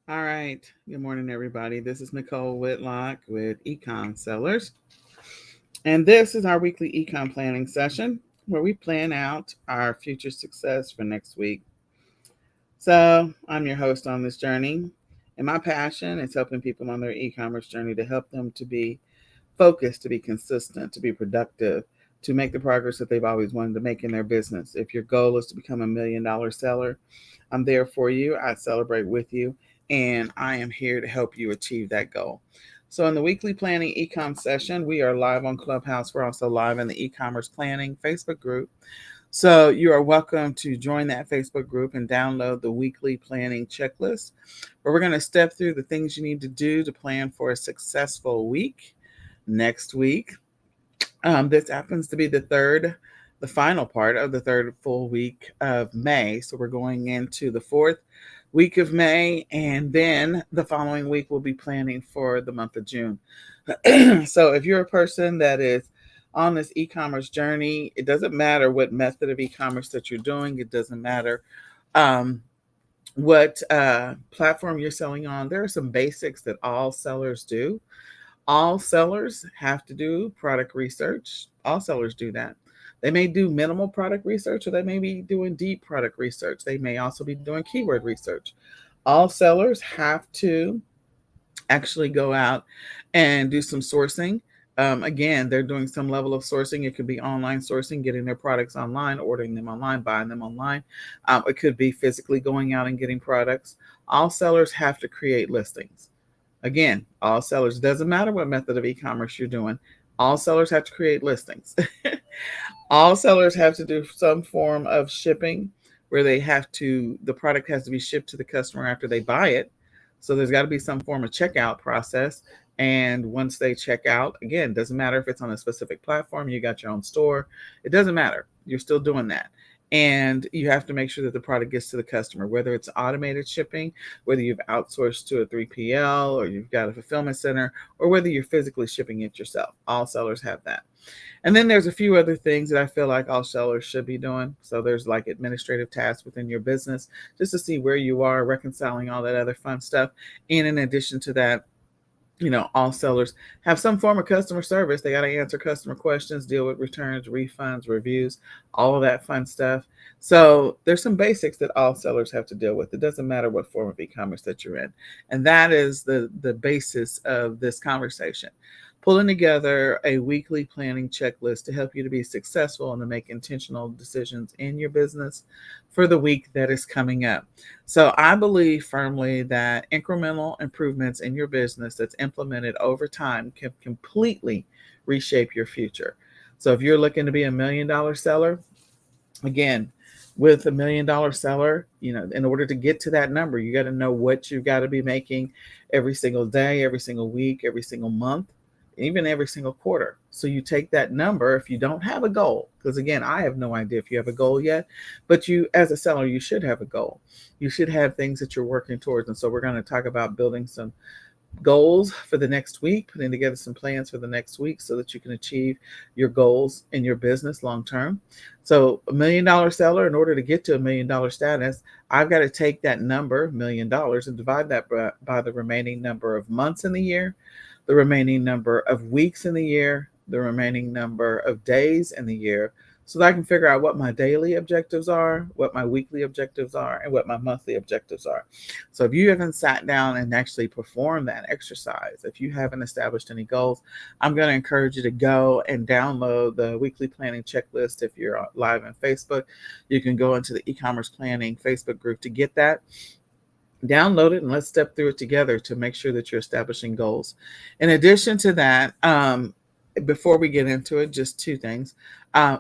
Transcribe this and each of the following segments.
All right. Good morning, everybody. This is Nicole Whitlock with eCom Sellers. And this is our weekly ecom planning session where we plan out our future success for next week. So I'm your host on this journey. And my passion is helping people on their e-commerce journey to help them to be focused, to be consistent, to be productive, to make the progress that they've always wanted to make in their business. If your goal is to become $1 million seller, I'm there for you. I celebrate with you, and I am here to help you achieve that goal. So, in the weekly planning ecom session, we are live on Clubhouse. We're also live in the e-commerce planning Facebook group. So, you are welcome to join that Facebook group and download the weekly planning checklist, where we're going to step through the things you need to do to plan for a successful week next week. This happens to be the final part of the third full week of May. So we're going into the fourth week of May, and then the following week we'll be planning for the month of June. So if you're a person that is on this e-commerce journey, it doesn't matter what method of e-commerce that you're doing. It doesn't matter um, what platform you're selling on. There are some basics that all sellers do. All sellers have to do product research. All sellers do that. They may do minimal product research, or they may be doing deep product research. They may also be doing keyword research. All sellers have to actually go out and do some sourcing. Again, they're doing some level of sourcing. It could be online sourcing, getting their products online, ordering them online, buying them online. It could be physically going out and getting products. All sellers have to create listings. Again, all sellers, doesn't matter what method of e-commerce you're doing, all sellers have to create listings. All sellers have to do some form of shipping where the product has to be shipped to the customer after they buy it. So there's got to be some form of checkout process. And once they check out, again, doesn't matter if it's on a specific platform, you got your own store, it doesn't matter. You're still doing that. And you have to make sure that the product gets to the customer, whether it's automated shipping, whether you've outsourced to a 3PL or you've got a fulfillment center, or whether you're physically shipping it yourself. All sellers have that. And then there's a few other things that I feel like all sellers should be doing. So there's like administrative tasks within your business just to see where you are, reconciling all that other fun stuff. And in addition to that, all sellers have some form of customer service. They got to answer customer questions, deal with returns, refunds, reviews, all of that fun stuff. So there's some basics that all sellers have to deal with. It doesn't matter what form of e-commerce that you're in. And that is the basis of this conversation. Pulling together a weekly planning checklist to help you to be successful and to make intentional decisions in your business for the week that is coming up. So I believe firmly that incremental improvements in your business that's implemented over time can completely reshape your future. So if you're looking to be $1 million seller, again, with $1 million seller, in order to get to that number, you got to know what you've got to be making every single day, every single week, every single month, even every single quarter. So you take that number if you don't have a goal, because again, I have no idea if you have a goal yet, but you, as a seller, you should have a goal. You should have things that you're working towards. And so we're going to talk about building some goals for the next week, putting together some plans for the next week so that you can achieve your goals in your business long term. So, $1 million seller, in order to get to $1 million status, I've got to take that number, $1 million, and divide that by the remaining number of months in the year, the remaining number of weeks in the year, the remaining number of days in the year, so that I can figure out what my daily objectives are, what my weekly objectives are, and what my monthly objectives are. So if you haven't sat down and actually performed that exercise, if you haven't established any goals, I'm going to encourage you to go and download the weekly planning checklist. If you're live on Facebook, you can go into the e-commerce planning Facebook group to get that. Download it and let's step through it together to make sure that you're establishing goals. In addition to that, before we get into it, just two things.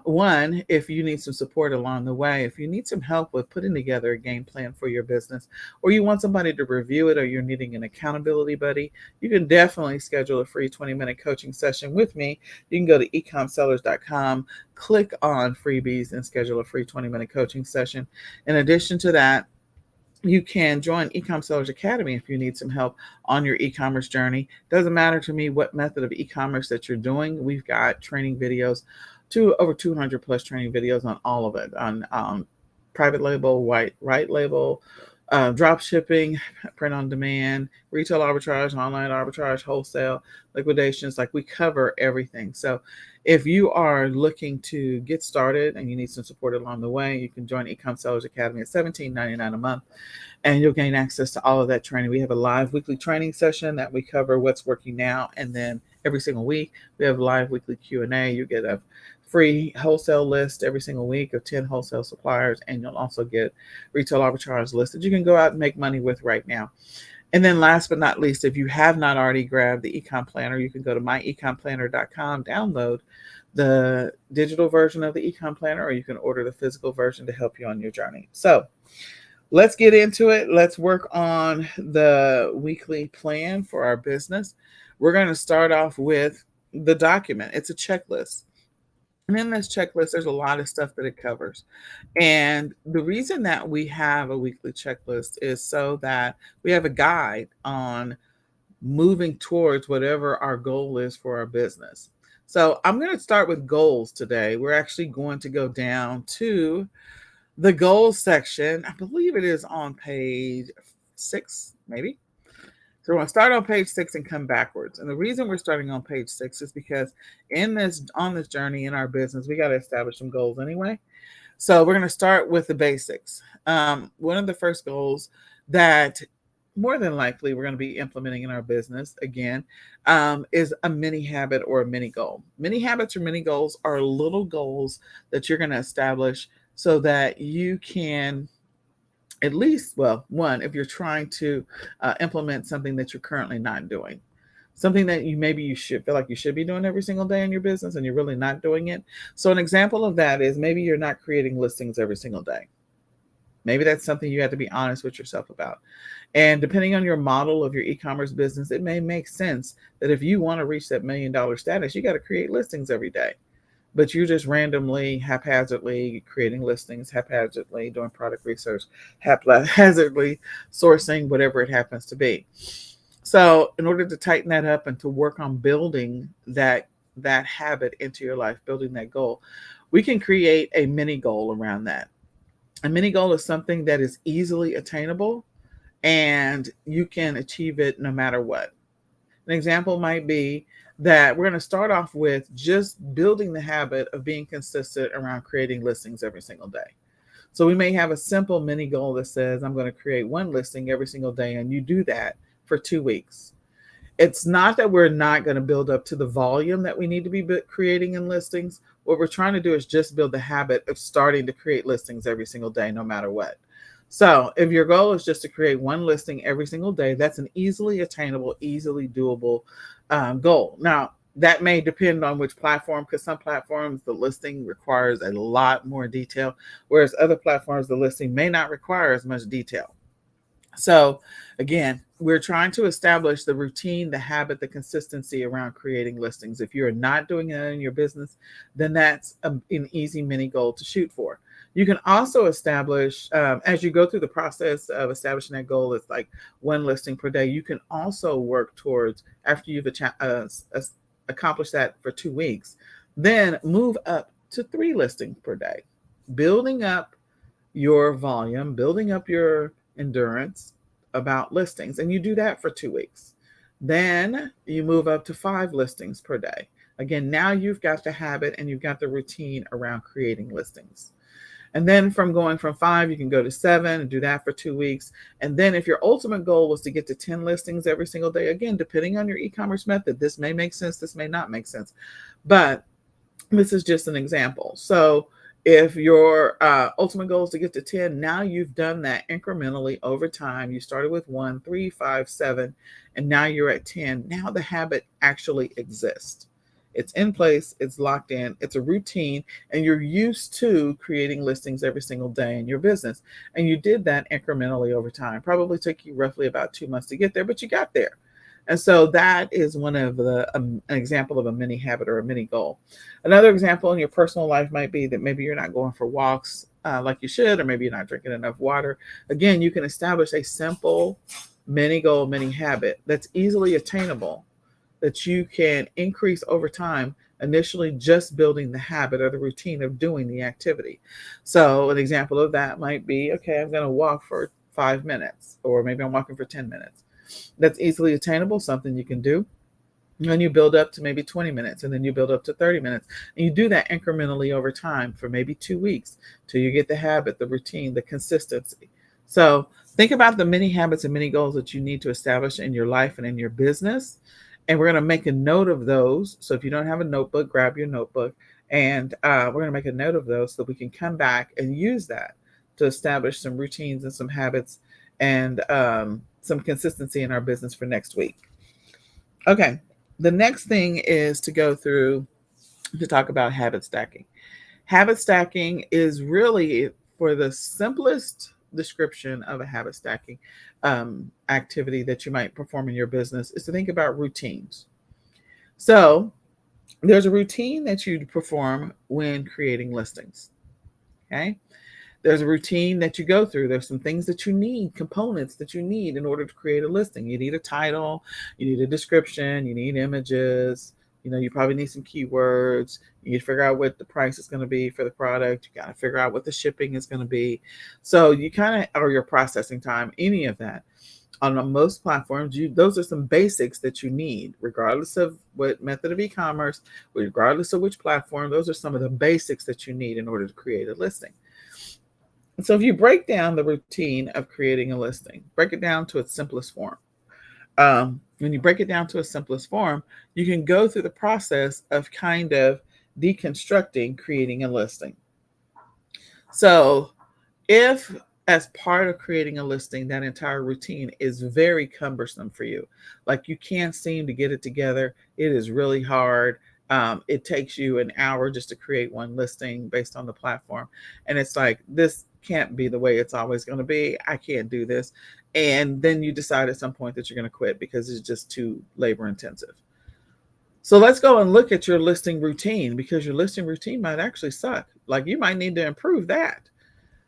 One, if you need some support along the way, if you need some help with putting together a game plan for your business, or you want somebody to review it, or you're needing an accountability buddy, you can definitely schedule a free 20-minute coaching session with me. You can go to ecomsellers.com, click on freebies, and schedule a free 20-minute coaching session. In addition to that, you can join eCom Sellers Academy if you need some help on your e-commerce journey. Doesn't matter to me what method of e-commerce that you're doing. We've got training videos, over 200 plus training videos on all of it, on private label, white label, drop shipping, print on demand, retail arbitrage, online arbitrage, wholesale, liquidations. Like we cover everything. So if you are looking to get started and you need some support along the way, you can join eCom Sellers Academy at $17.99 a month, and you'll gain access to all of that training. We have a live weekly training session that we cover what's working now, and then every single week we have live weekly Q&A. You get a free wholesale list every single week of 10 wholesale suppliers, and you'll also get retail arbitrage lists that you can go out and make money with right now. And then last but not least, if you have not already grabbed the eCom Planner, you can go to myecomplanner.com, download the digital version of the eCom Planner, or you can order the physical version to help you on your journey. So let's get into it. Let's work on the weekly plan for our business. We're going to start off with the document. It's a checklist. And in this checklist, there's a lot of stuff that it covers. And the reason that we have a weekly checklist is so that we have a guide on moving towards whatever our goal is for our business. So I'm going to start with goals today. We're actually going to go down to the goals section. I believe it is on page 6, maybe. So we're going to start on page 6 and come backwards. And the reason we're starting on page 6 is because on this journey in our business, we got to establish some goals anyway. So we're going to start with the basics. One of the first goals that more than likely we're going to be implementing in our business again is a mini habit or a mini goal. Mini habits or mini goals are little goals that you're going to establish so that you can at least, well, one, if you're trying to implement something that you're currently not doing, something that you should feel like you should be doing every single day in your business and you're really not doing it. So an example of that is maybe you're not creating listings every single day. Maybe that's something you have to be honest with yourself about. And depending on your model of your e-commerce business, it may make sense that if you want to reach that $1 million status, you got to create listings every day. But you're just randomly, haphazardly creating listings, haphazardly doing product research, haphazardly sourcing, whatever it happens to be. So in order to tighten that up and to work on building that habit into your life, building that goal, we can create a mini goal around that. A mini goal is something that is easily attainable and you can achieve it no matter what. An example might be that we're going to start off with just building the habit of being consistent around creating listings every single day. So we may have a simple mini goal that says, I'm going to create one listing every single day, and you do that for 2 weeks. It's not that we're not going to build up to the volume that we need to be creating in listings. What we're trying to do is just build the habit of starting to create listings every single day, no matter what. So if your goal is just to create one listing every single day, that's an easily attainable, easily doable goal. Now, that may depend on which platform, because some platforms, the listing requires a lot more detail, whereas other platforms, the listing may not require as much detail. So again, we're trying to establish the routine, the habit, the consistency around creating listings. If you're not doing that in your business, then that's an easy mini goal to shoot for. You can also establish, as you go through the process of establishing that goal, it's like one listing per day. You can also work towards, after you've accomplished that for 2 weeks, then move up to 3 listings per day, building up your volume, building up your endurance about listings. And you do that for 2 weeks. Then you move up to 5 listings per day. Again, now you've got the habit and you've got the routine around creating listings. And then going from 5, you can go to 7 and do that for 2 weeks. And then if your ultimate goal was to get to 10 listings every single day, again, depending on your e-commerce method, this may make sense, this may not make sense. But this is just an example. So if your ultimate goal is to get to 10, now you've done that incrementally over time. You started with 1, 3, 5, 7, and now you're at 10. Now the habit actually exists. It's in place, it's locked in, it's a routine, and you're used to creating listings every single day in your business. And you did that incrementally over time. Probably took you roughly about 2 months to get there, but you got there. And so that is one of an example of a mini habit or a mini goal. Another example in your personal life might be that maybe you're not going for walks like you should, or maybe you're not drinking enough water. Again, you can establish a simple mini goal, mini habit that's easily attainable, that you can increase over time, initially just building the habit or the routine of doing the activity. So an example of that might be, okay, I'm going to walk for 5 minutes, or maybe I'm walking for 10 minutes. That's easily attainable, something you can do. And then you build up to maybe 20 minutes, and then you build up to 30 minutes. And you do that incrementally over time for maybe 2 weeks till you get the habit, the routine, the consistency. So think about the many habits and many goals that you need to establish in your life and in your business. And we're going to make a note of those. So if you don't have a notebook, grab your notebook. And we're going to make a note of those so that we can come back and use that to establish some routines and some habits and some consistency in our business for next week. Okay. The next thing is to go through to talk about habit stacking. Habit stacking is really, for the simplest description of a habit stacking activity that you might perform in your business, is to think about routines. So there's a routine that you perform when creating listings. Okay. There's a routine that you go through. There's some things that you need, components that you need in order to create a listing. You need a title, you need a description, you need images, you probably need some keywords. You need to figure out what the price is going to be for the product. You got to figure out what the shipping is going to be. So you or your processing time, any of that. On most platforms, those are some basics that you need, regardless of what method of e-commerce, regardless of which platform. Those are some of the basics that you need in order to create a listing. So if you break down the routine of creating a listing, break it down to its simplest form. When you break it down to its simplest form, you can go through the process of kind of deconstructing creating a listing. So if, as part of creating a listing, that entire routine is very cumbersome for you, like you can't seem to get it together, it is really hard. It takes you an hour just to create one listing based on the platform. And it's like, this can't be the way it's always going to be. I can't do this. And then you decide at some point that you're going to quit because it's just too labor intensive. So let's go and look at your listing routine, because your listing routine might actually suck. Like, you might need to improve that.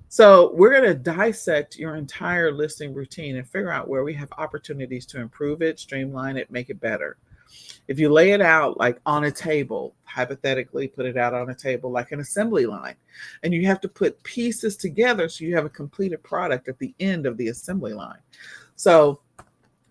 So we're going to dissect your entire listing routine and figure out where we have opportunities to improve it, streamline it, make it better. If you lay it out like on a table, hypothetically put it out on a table like an assembly line, and you have to put pieces together so you have a completed product at the end of the assembly line. So,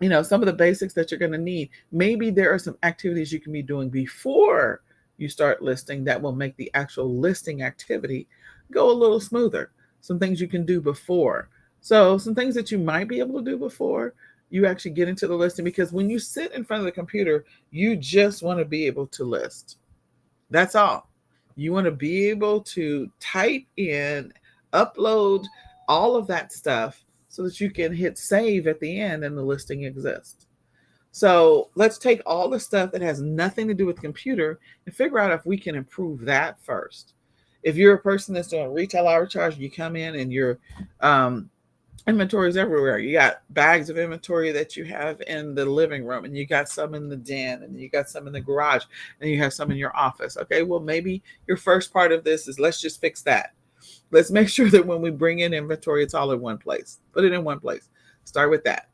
some of the basics that you're going to need, maybe there are some activities you can be doing before you start listing that will make the actual listing activity go a little smoother. Some things you can do before. So some things that you might be able to do before you actually get into the listing, because when you sit in front of the computer, you just want to be able to list. That's all. You want to be able to type in, upload all of that stuff so that you can hit save at the end and the listing exists. So let's take all the stuff that has nothing to do with computer and figure out if we can improve that first. If you're a person that's doing retail arbitrage, you come in and your inventory is everywhere. You got bags of inventory that you have in the living room, and you got some in the den, and you got some in the garage, and you have some in your office. Okay, well, maybe your first part of this is, let's just fix that. Let's make sure that when we bring in inventory, it's all in one place. Put it in one place. Start with that.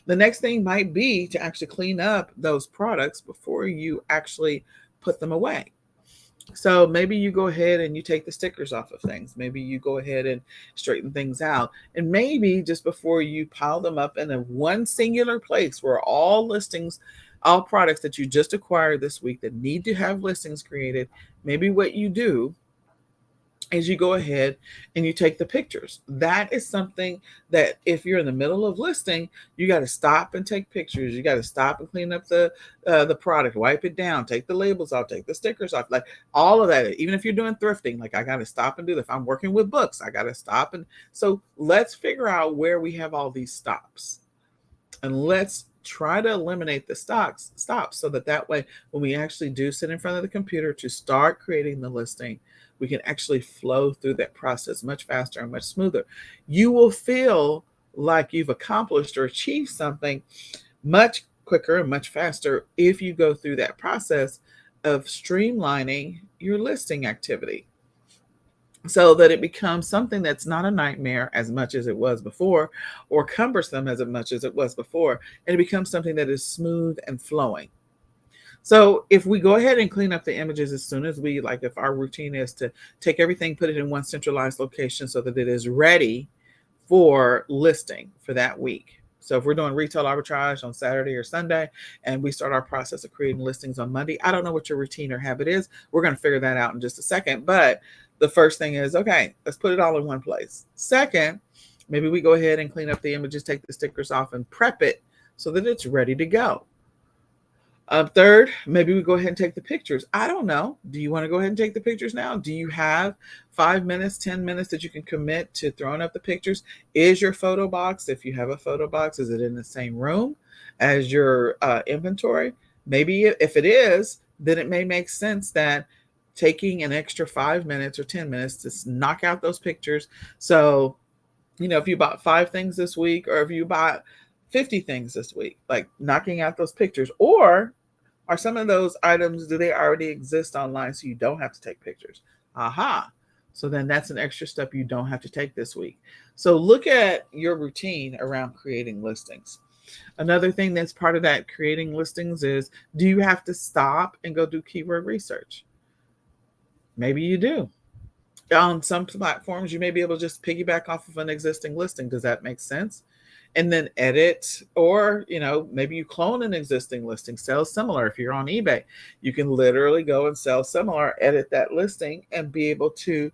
The next thing might be to actually clean up those products before you actually put them away. So maybe you go ahead and you take the stickers off of things. Maybe you go ahead and straighten things out. And maybe just before you pile them up in a one singular place where all listings, all products that you just acquired this week that need to have listings created, maybe what you do is you go ahead and you take the pictures. That is something that if you're in the middle of listing, you got to stop and take pictures. You got to stop and clean up the product, wipe it down, take the labels off, take the stickers off, like all of that. Even if you're doing thrifting, like I got to stop and do that. If I'm working with books, I got to stop. And so let's figure out where we have all these stops, and let's try to eliminate the stops so that way, when we actually do sit in front of the computer to start creating the listing, we can actually flow through that process much faster and much smoother. You will feel like you've accomplished or achieved something much quicker and much faster if you go through that process of streamlining your listing activity, so that it becomes something that's not a nightmare as much as it was before, or cumbersome as much as it was before, and it becomes something that is smooth and flowing. So if we go ahead and clean up the images as soon as if our routine is to take everything, put it in one centralized location so that it is ready for listing for that week. So if we're doing retail arbitrage on Saturday or Sunday, and we start our process of creating listings on Monday, I don't know what your routine or habit is. We're going to figure that out in just a second. But the first thing is, okay, let's put it all in one place. Second, maybe we go ahead and clean up the images, take the stickers off, and prep it so that it's ready to go. Third, maybe we go ahead and take the pictures. I don't know. Do you want to go ahead and take the pictures now? Do you have 5 minutes, 10 minutes that you can commit to throwing up the pictures? Is your photo box, if you have a photo box, is it in the same room as your inventory? Maybe if it is, then it may make sense that taking an extra 5 minutes or 10 minutes to knock out those pictures. So, if you bought 5 things this week, or if you bought 50 things this week, like knocking out those pictures, or are some of those items, do they already exist online so you don't have to take pictures? Aha. So then that's an extra step you don't have to take this week. So look at your routine around creating listings. Another thing that's part of that creating listings is, do you have to stop and go do keyword research? Maybe you do. On some platforms, you may be able to just piggyback off of an existing listing. Does that make sense? And then edit, or maybe you clone an existing listing, sell similar. If you're on eBay, you can literally go and sell similar, edit that listing, and be able to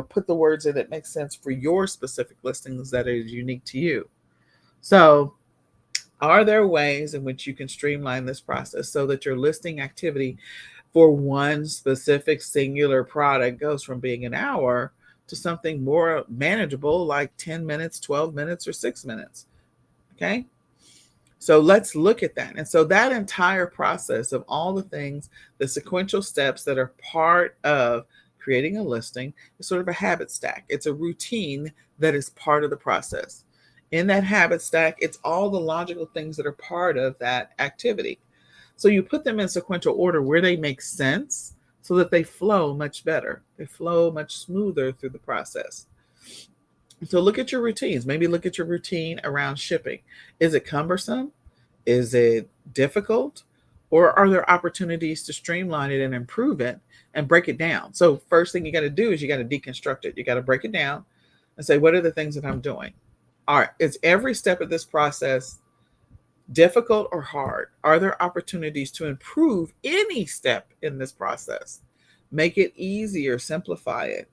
put the words in that make sense for your specific listings that is unique to you. So are there ways in which you can streamline this process so that your listing activity for one specific singular product goes from being an hour to something more manageable, like 10 minutes, 12 minutes, or 6 minutes? Okay. So let's look at that. And so that entire process of all the things, the sequential steps that are part of creating a listing, is sort of a habit stack. It's a routine that is part of the process. In that habit stack, it's all the logical things that are part of that activity. So you put them in sequential order where they make sense so that they flow much better. They flow much smoother through the process. So look at your routines. Maybe look at your routine around shipping. Is it cumbersome? Is it difficult? Or are there opportunities to streamline it and improve it and break it down? So first thing you got to do is you got to deconstruct it. You got to break it down and say, what are the things that I'm doing? All right, is every step of this process difficult or hard? Are there opportunities to improve any step in this process? Make it easier, simplify it.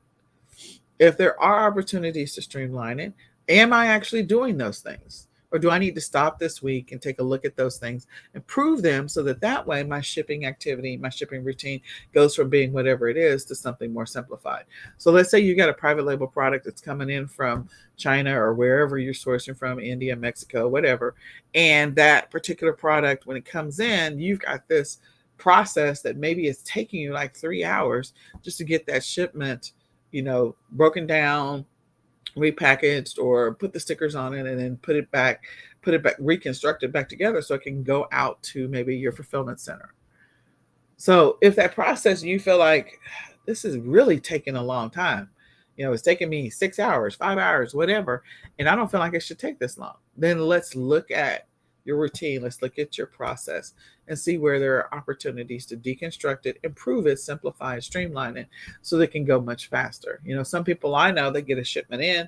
If there are opportunities to streamline it, am I actually doing those things? Or do I need to stop this week and take a look at those things, improve them, so that way my shipping activity, my shipping routine goes from being whatever it is to something more simplified? So let's say you got a private label product that's coming in from China or wherever you're sourcing from, India, Mexico, whatever. And that particular product, when it comes in, you've got this process that maybe is taking you like 3 hours just to get that shipment broken down, repackaged, or put the stickers on it, and then put it back, reconstruct it back together so it can go out to maybe your fulfillment center. So if that process, you feel like this is really taking a long time, it's taking me 6 hours, 5 hours, whatever, and I don't feel like it should take this long, then let's look at your routine. Let's look at your process and see where there are opportunities to deconstruct it, improve it, simplify it, streamline it so they can go much faster. Some people I know, they get a shipment in,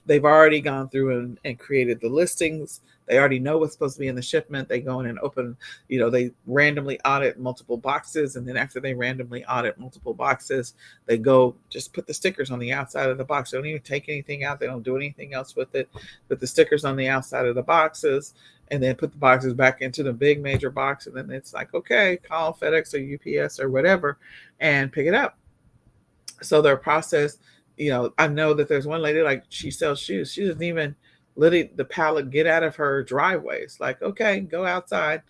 they've already gone through and created the listings. They already know what's supposed to be in the shipment. They go in and open, they randomly audit multiple boxes. And then after they randomly audit multiple boxes, they go just put the stickers on the outside of the box. They don't even take anything out. They don't do anything else with it. Put the stickers on the outside of the boxes, and then put the boxes back into the big major box. And then it's like, okay, call FedEx or UPS or whatever and pick it up. So their process, I know that there's one lady, like, she sells shoes. She doesn't even let the pallet get out of her driveway. It's like, okay, go outside,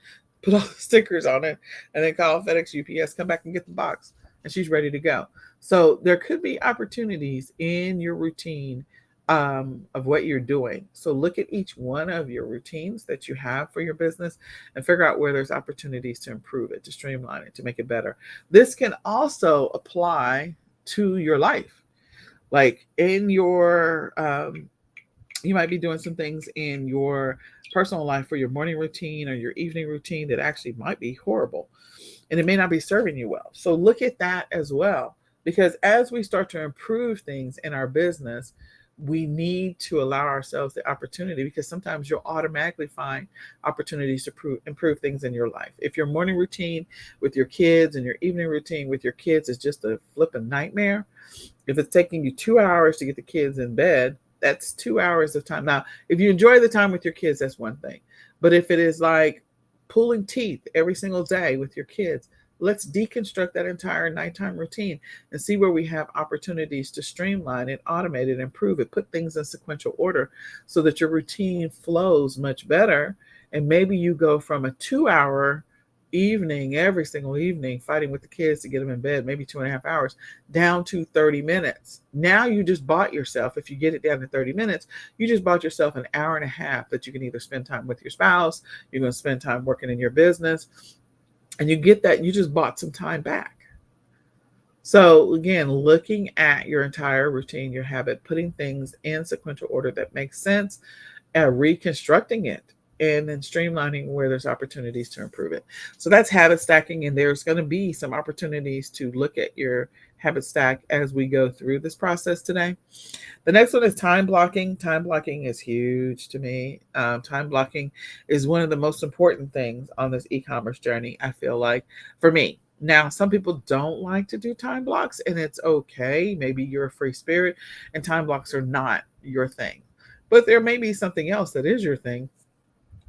put all the stickers on it, and then call FedEx, UPS, come back and get the box. And she's ready to go. So there could be opportunities in your routine of what you're doing. So look at each one of your routines that you have for your business and figure out where there's opportunities to improve it, to streamline it, to make it better. This can also apply to your life. Like in your, you might be doing some things in your personal life for your morning routine or your evening routine that actually might be horrible, and it may not be serving you well. So look at that as well, because as we start to improve things in our business, we need to allow ourselves the opportunity, because sometimes you'll automatically find opportunities to improve things in your life. If your morning routine with your kids and your evening routine with your kids is just a flipping nightmare, if it's taking you 2 hours to get the kids in bed, that's 2 hours of time. Now, if you enjoy the time with your kids, that's one thing. But if it is like pulling teeth every single day with your kids, let's deconstruct that entire nighttime routine and see where we have opportunities to streamline it, automate it, improve it, put things in sequential order so that your routine flows much better. And maybe you go from a 2 hour evening, every single evening, fighting with the kids to get them in bed, maybe 2.5 hours, down to 30 minutes. Now you just bought yourself, if you get it down to 30 minutes, you just bought yourself an hour and a half that you can either spend time with your spouse, you're going to spend time working in your business, and you get that, you just bought some time back. So again, looking at your entire routine, your habit, putting things in sequential order that makes sense, and reconstructing it, and then streamlining where there's opportunities to improve it. So that's habit stacking, and there's going to be some opportunities to look at your habit stack as we go through this process today. The next one is time blocking. Time blocking is huge to me. Time blocking is one of the most important things on this e-commerce journey, I feel like, for me. Now, some people don't like to do time blocks, and it's okay. Maybe you're a free spirit and time blocks are not your thing. But there may be something else that is your thing,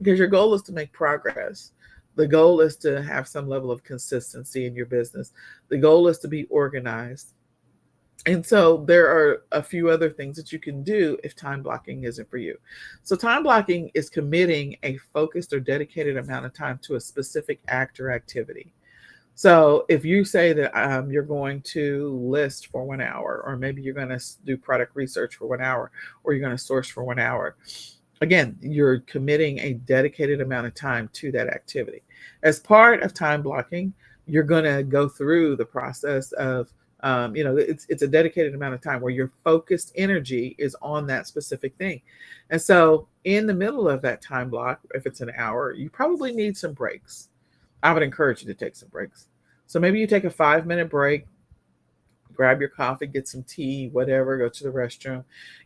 because your goal is to make progress. The goal is to have some level of consistency in your business. The goal is to be organized. And so there are a few other things that you can do if time blocking isn't for you. So time blocking is committing a focused or dedicated amount of time to a specific act or activity. So if you say that you're going to list for 1 hour, or maybe you're going to do product research for 1 hour, or you're going to source for 1 hour, again, you're committing a dedicated amount of time to that activity. As part of time blocking, you're going to go through the process of, it's a dedicated amount of time where your focused energy is on that specific thing. And so in the middle of that time block, if it's an hour, you probably need some breaks. I would encourage you to take some breaks. So maybe you take a 5-minute break, grab your coffee, get some tea, whatever, go to the restroom,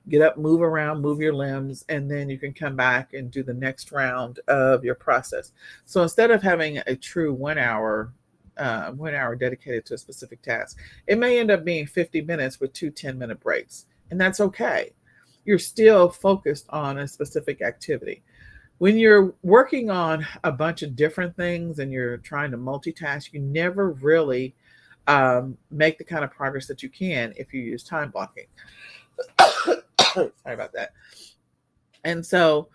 get up, move around, move your limbs, and then you can come back and do the next round of your process. So instead of having a true 1 hour, 1 hour dedicated to a specific task, it may end up being 50 minutes with 2 10-minute breaks. And that's okay. You're still focused on a specific activity. When you're working on a bunch of different things and you're trying to multitask, you never really make the kind of progress that you can if you use time blocking. Sorry about that. And so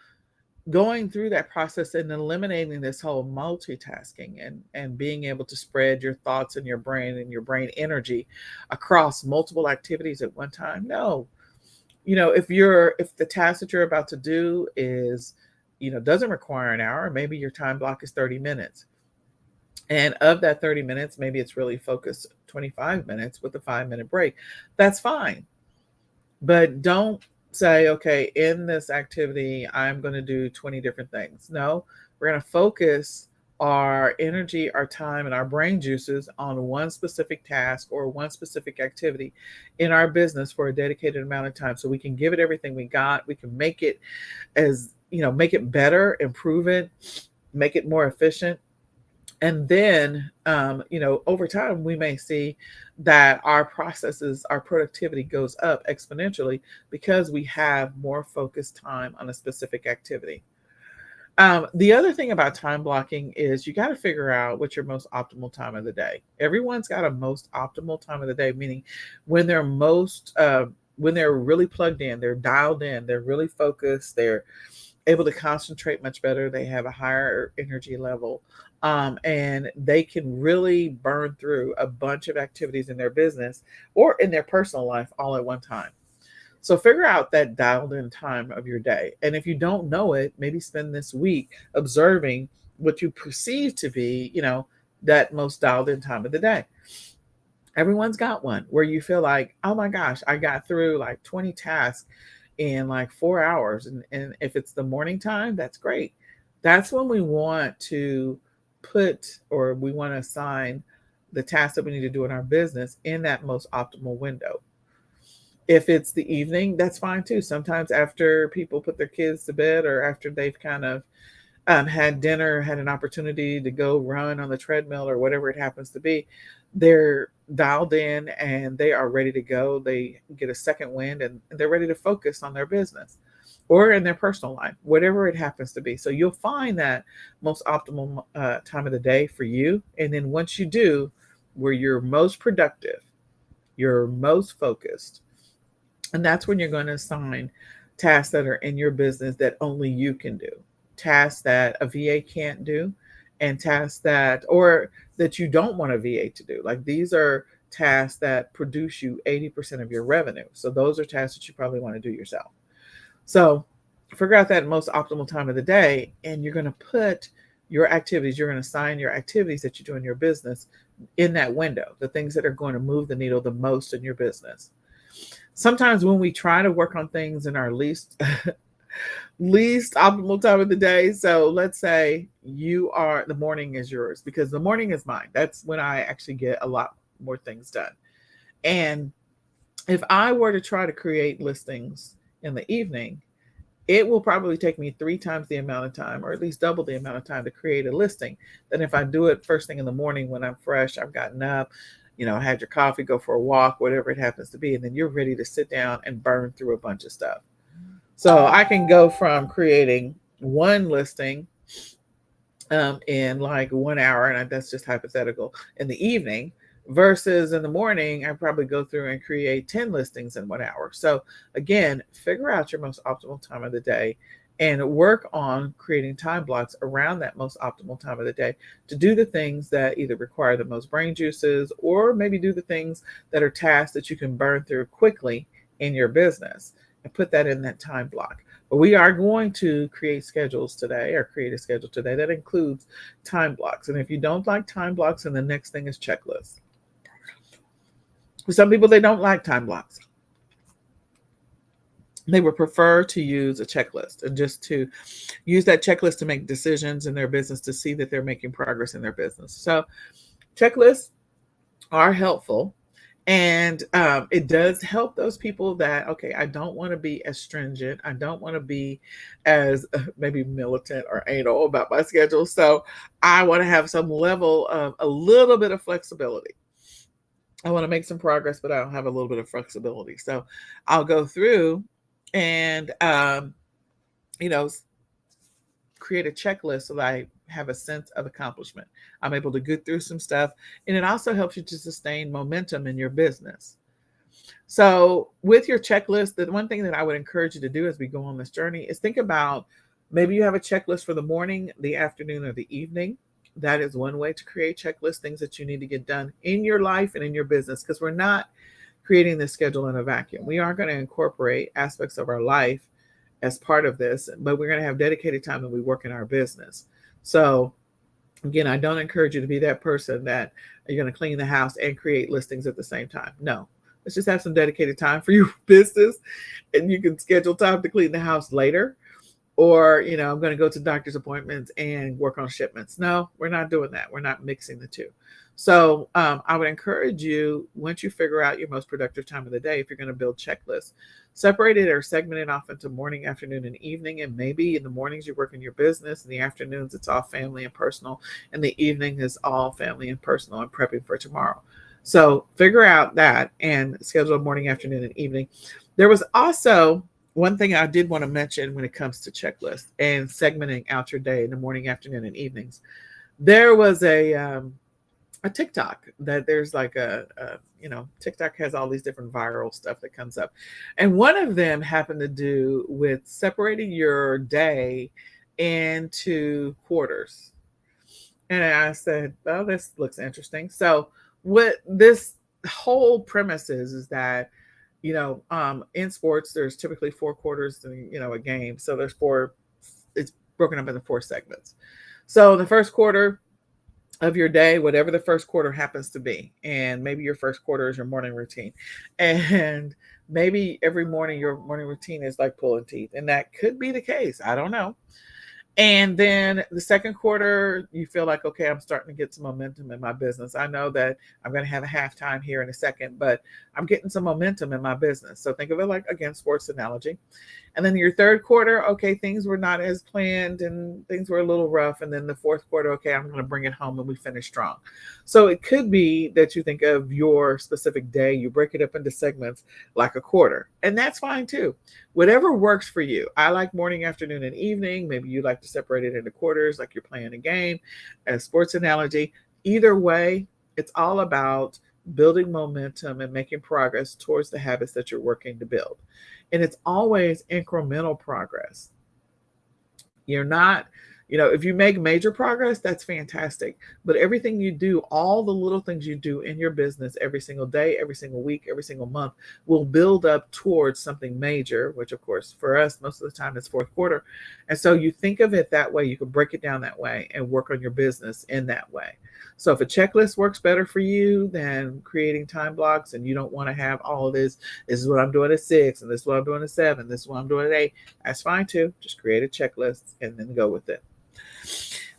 going through that process and eliminating this whole multitasking and being able to spread your thoughts and your brain energy across multiple activities at one time. No, if the task that you're about to do is, doesn't require an hour, maybe your time block is 30 minutes. And of that 30 minutes, maybe it's really focused 25 minutes with a 5-minute break. That's fine. But don't say, okay, in this activity, I'm going to do 20 different things. No, we're going to focus our energy, our time, and our brain juices on one specific task or one specific activity in our business for a dedicated amount of time, so we can give it everything we got. We can make it make it better, improve it, make it more efficient. And then, over time, we may see that our processes, our productivity goes up exponentially because we have more focused time on a specific activity. The other thing about time blocking is you got to figure out what's your most optimal time of the day. Everyone's got a most optimal time of the day, meaning when they're when they're really plugged in, they're dialed in, they're really focused, they're able to concentrate much better, they have a higher energy level, and they can really burn through a bunch of activities in their business or in their personal life all at one time. So figure out that dialed in time of your day. And if you don't know it, maybe spend this week observing what you perceive to be, that most dialed in time of the day. Everyone's got one where you feel like, oh my gosh, I got through like 20 tasks in like 4 hours. And if it's the morning time, that's great. That's when we want to we want to assign the tasks that we need to do in our business in that most optimal window. If it's the evening, that's fine too. Sometimes after people put their kids to bed or after they've kind of had dinner, had an opportunity to go run on the treadmill or whatever it happens to be, they're dialed in and they are ready to go. They get a second wind and they're ready to focus on their business or in their personal life, whatever it happens to be. So you'll find that most optimal time of the day for you. And then once you do, where you're most productive, you're most focused, and that's when you're going to assign tasks that are in your business that only you can do, tasks that a VA can't do, and tasks that, or that you don't want a VA to do. Like these are tasks that produce you 80% of your revenue. So those are tasks that you probably want to do yourself. So figure out that most optimal time of the day, and you're going to put your activities, you're going to assign your activities that you do in your business in that window, the things that are going to move the needle the most in your business. Sometimes when we try to work on things in our least optimal time of the day, so let's say the morning is yours, because the morning is mine. That's when I actually get a lot more things done. And if I were to try to create listings in the evening, it will probably take me 3 times the amount of time, or at least double the amount of time to create a listing than if I do it first thing in the morning when I'm fresh, I've gotten up, had your coffee, go for a walk, whatever it happens to be, and then you're ready to sit down and burn through a bunch of stuff. So I can go from creating one listing in like 1 hour, and that's just hypothetical, in the evening, versus in the morning, I probably go through and create 10 listings in 1 hour. So again, figure out your most optimal time of the day and work on creating time blocks around that most optimal time of the day to do the things that either require the most brain juices, or maybe do the things that are tasks that you can burn through quickly in your business, and put that in that time block. But we are going to create schedules today, or create a schedule today that includes time blocks. And if you don't like time blocks, then the next thing is checklists. For some people, they don't like time blocks. They would prefer to use a checklist, and just to use that checklist to make decisions in their business, to see that they're making progress in their business. So checklists are helpful. And it does help those people that, okay, I don't want to be as stringent. I don't want to be as maybe militant or anal about my schedule. So I want to have some level of a little bit of flexibility. I want to make some progress, but I don't have a little bit of flexibility. So I'll go through and, create a checklist so that I have a sense of accomplishment. I'm able to get through some stuff, and it also helps you to sustain momentum in your business. So with your checklist, the one thing that I would encourage you to do as we go on this journey is think about, maybe you have a checklist for the morning, the afternoon, or the evening. That is one way to create checklists, things that you need to get done in your life and in your business, because we're not creating this schedule in a vacuum. We are going to incorporate aspects of our life as part of this, but we're going to have dedicated time that we work in our business. So again, I don't encourage you to be that person that you're going to clean the house and create listings at the same time. No, let's just have some dedicated time for your business, and you can schedule time to clean the house later. Or, I'm going to go to doctor's appointments and work on shipments. No, we're not doing that. We're not mixing the two. So I would encourage you, once you figure out your most productive time of the day, if you're going to build checklists, separate it or segment it off into morning, afternoon, and evening. And maybe in the mornings you work in your business, in the afternoons it's all family and personal, and the evening is all family and personal and prepping for tomorrow. So figure out that and schedule morning, afternoon, and evening. There was also one thing I did want to mention when it comes to checklists and segmenting out your day in the morning, afternoon, and evenings. There was a TikTok that there's like TikTok has all these different viral stuff that comes up. And one of them happened to do with separating your day into quarters. And I said, oh, this looks interesting. So what this whole premise is that, in sports, there's typically 4 quarters in, a game. So it's broken up into 4 segments. So the first quarter of your day, whatever the first quarter happens to be, and maybe your first quarter is your morning routine. And maybe every morning your morning routine is like pulling teeth. And that could be the case. I don't know. And then the second quarter, you feel like, okay, I'm starting to get some momentum in my business. I know that I'm going to have a halftime here in a second, but I'm getting some momentum in my business. So think of it like, again, sports analogy. And then your third quarter, okay, things were not as planned and things were a little rough. And then the fourth quarter, okay, I'm going to bring it home and we finish strong. So it could be that you think of your specific day, you break it up into segments like a quarter, and that's fine too. Whatever works for you. I like morning, afternoon, and evening. Maybe you like to separate it into quarters like you're playing a game, a sports analogy. Either way, it's all about building momentum and making progress towards the habits that you're working to build. And it's always incremental progress. You're not, if you make major progress, that's fantastic. But everything you do, all the little things you do in your business every single day, every single week, every single month will build up towards something major, which of course for us, most of the time is fourth quarter. And so you think of it that way, you can break it down that way and work on your business in that way. So if a checklist works better for you than creating time blocks and you don't want to have all of this is what I'm doing at 6 and this is what I'm doing at 7, this is what I'm doing at 8, that's fine too. Just create a checklist and then go with it.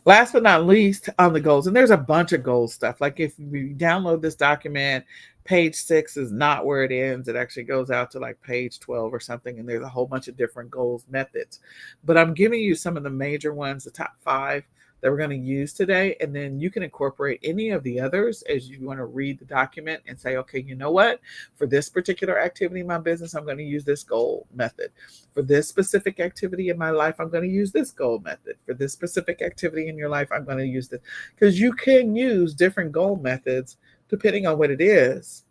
Last but not least on the goals, and there's a bunch of goal stuff. Like if you download this document, page 6 is not where it ends. It actually goes out to like page 12 or something, and there's a whole bunch of different goals methods. But I'm giving you some of the major ones, the top 5 that we're going to use today, and then you can incorporate any of the others as you want to read the document and say, okay, you know what? For this particular activity in my business, I'm going to use this goal method. For this specific activity in my life, I'm going to use this goal method. For this specific activity in your life, I'm going to use this. Because you can use different goal methods depending on what it is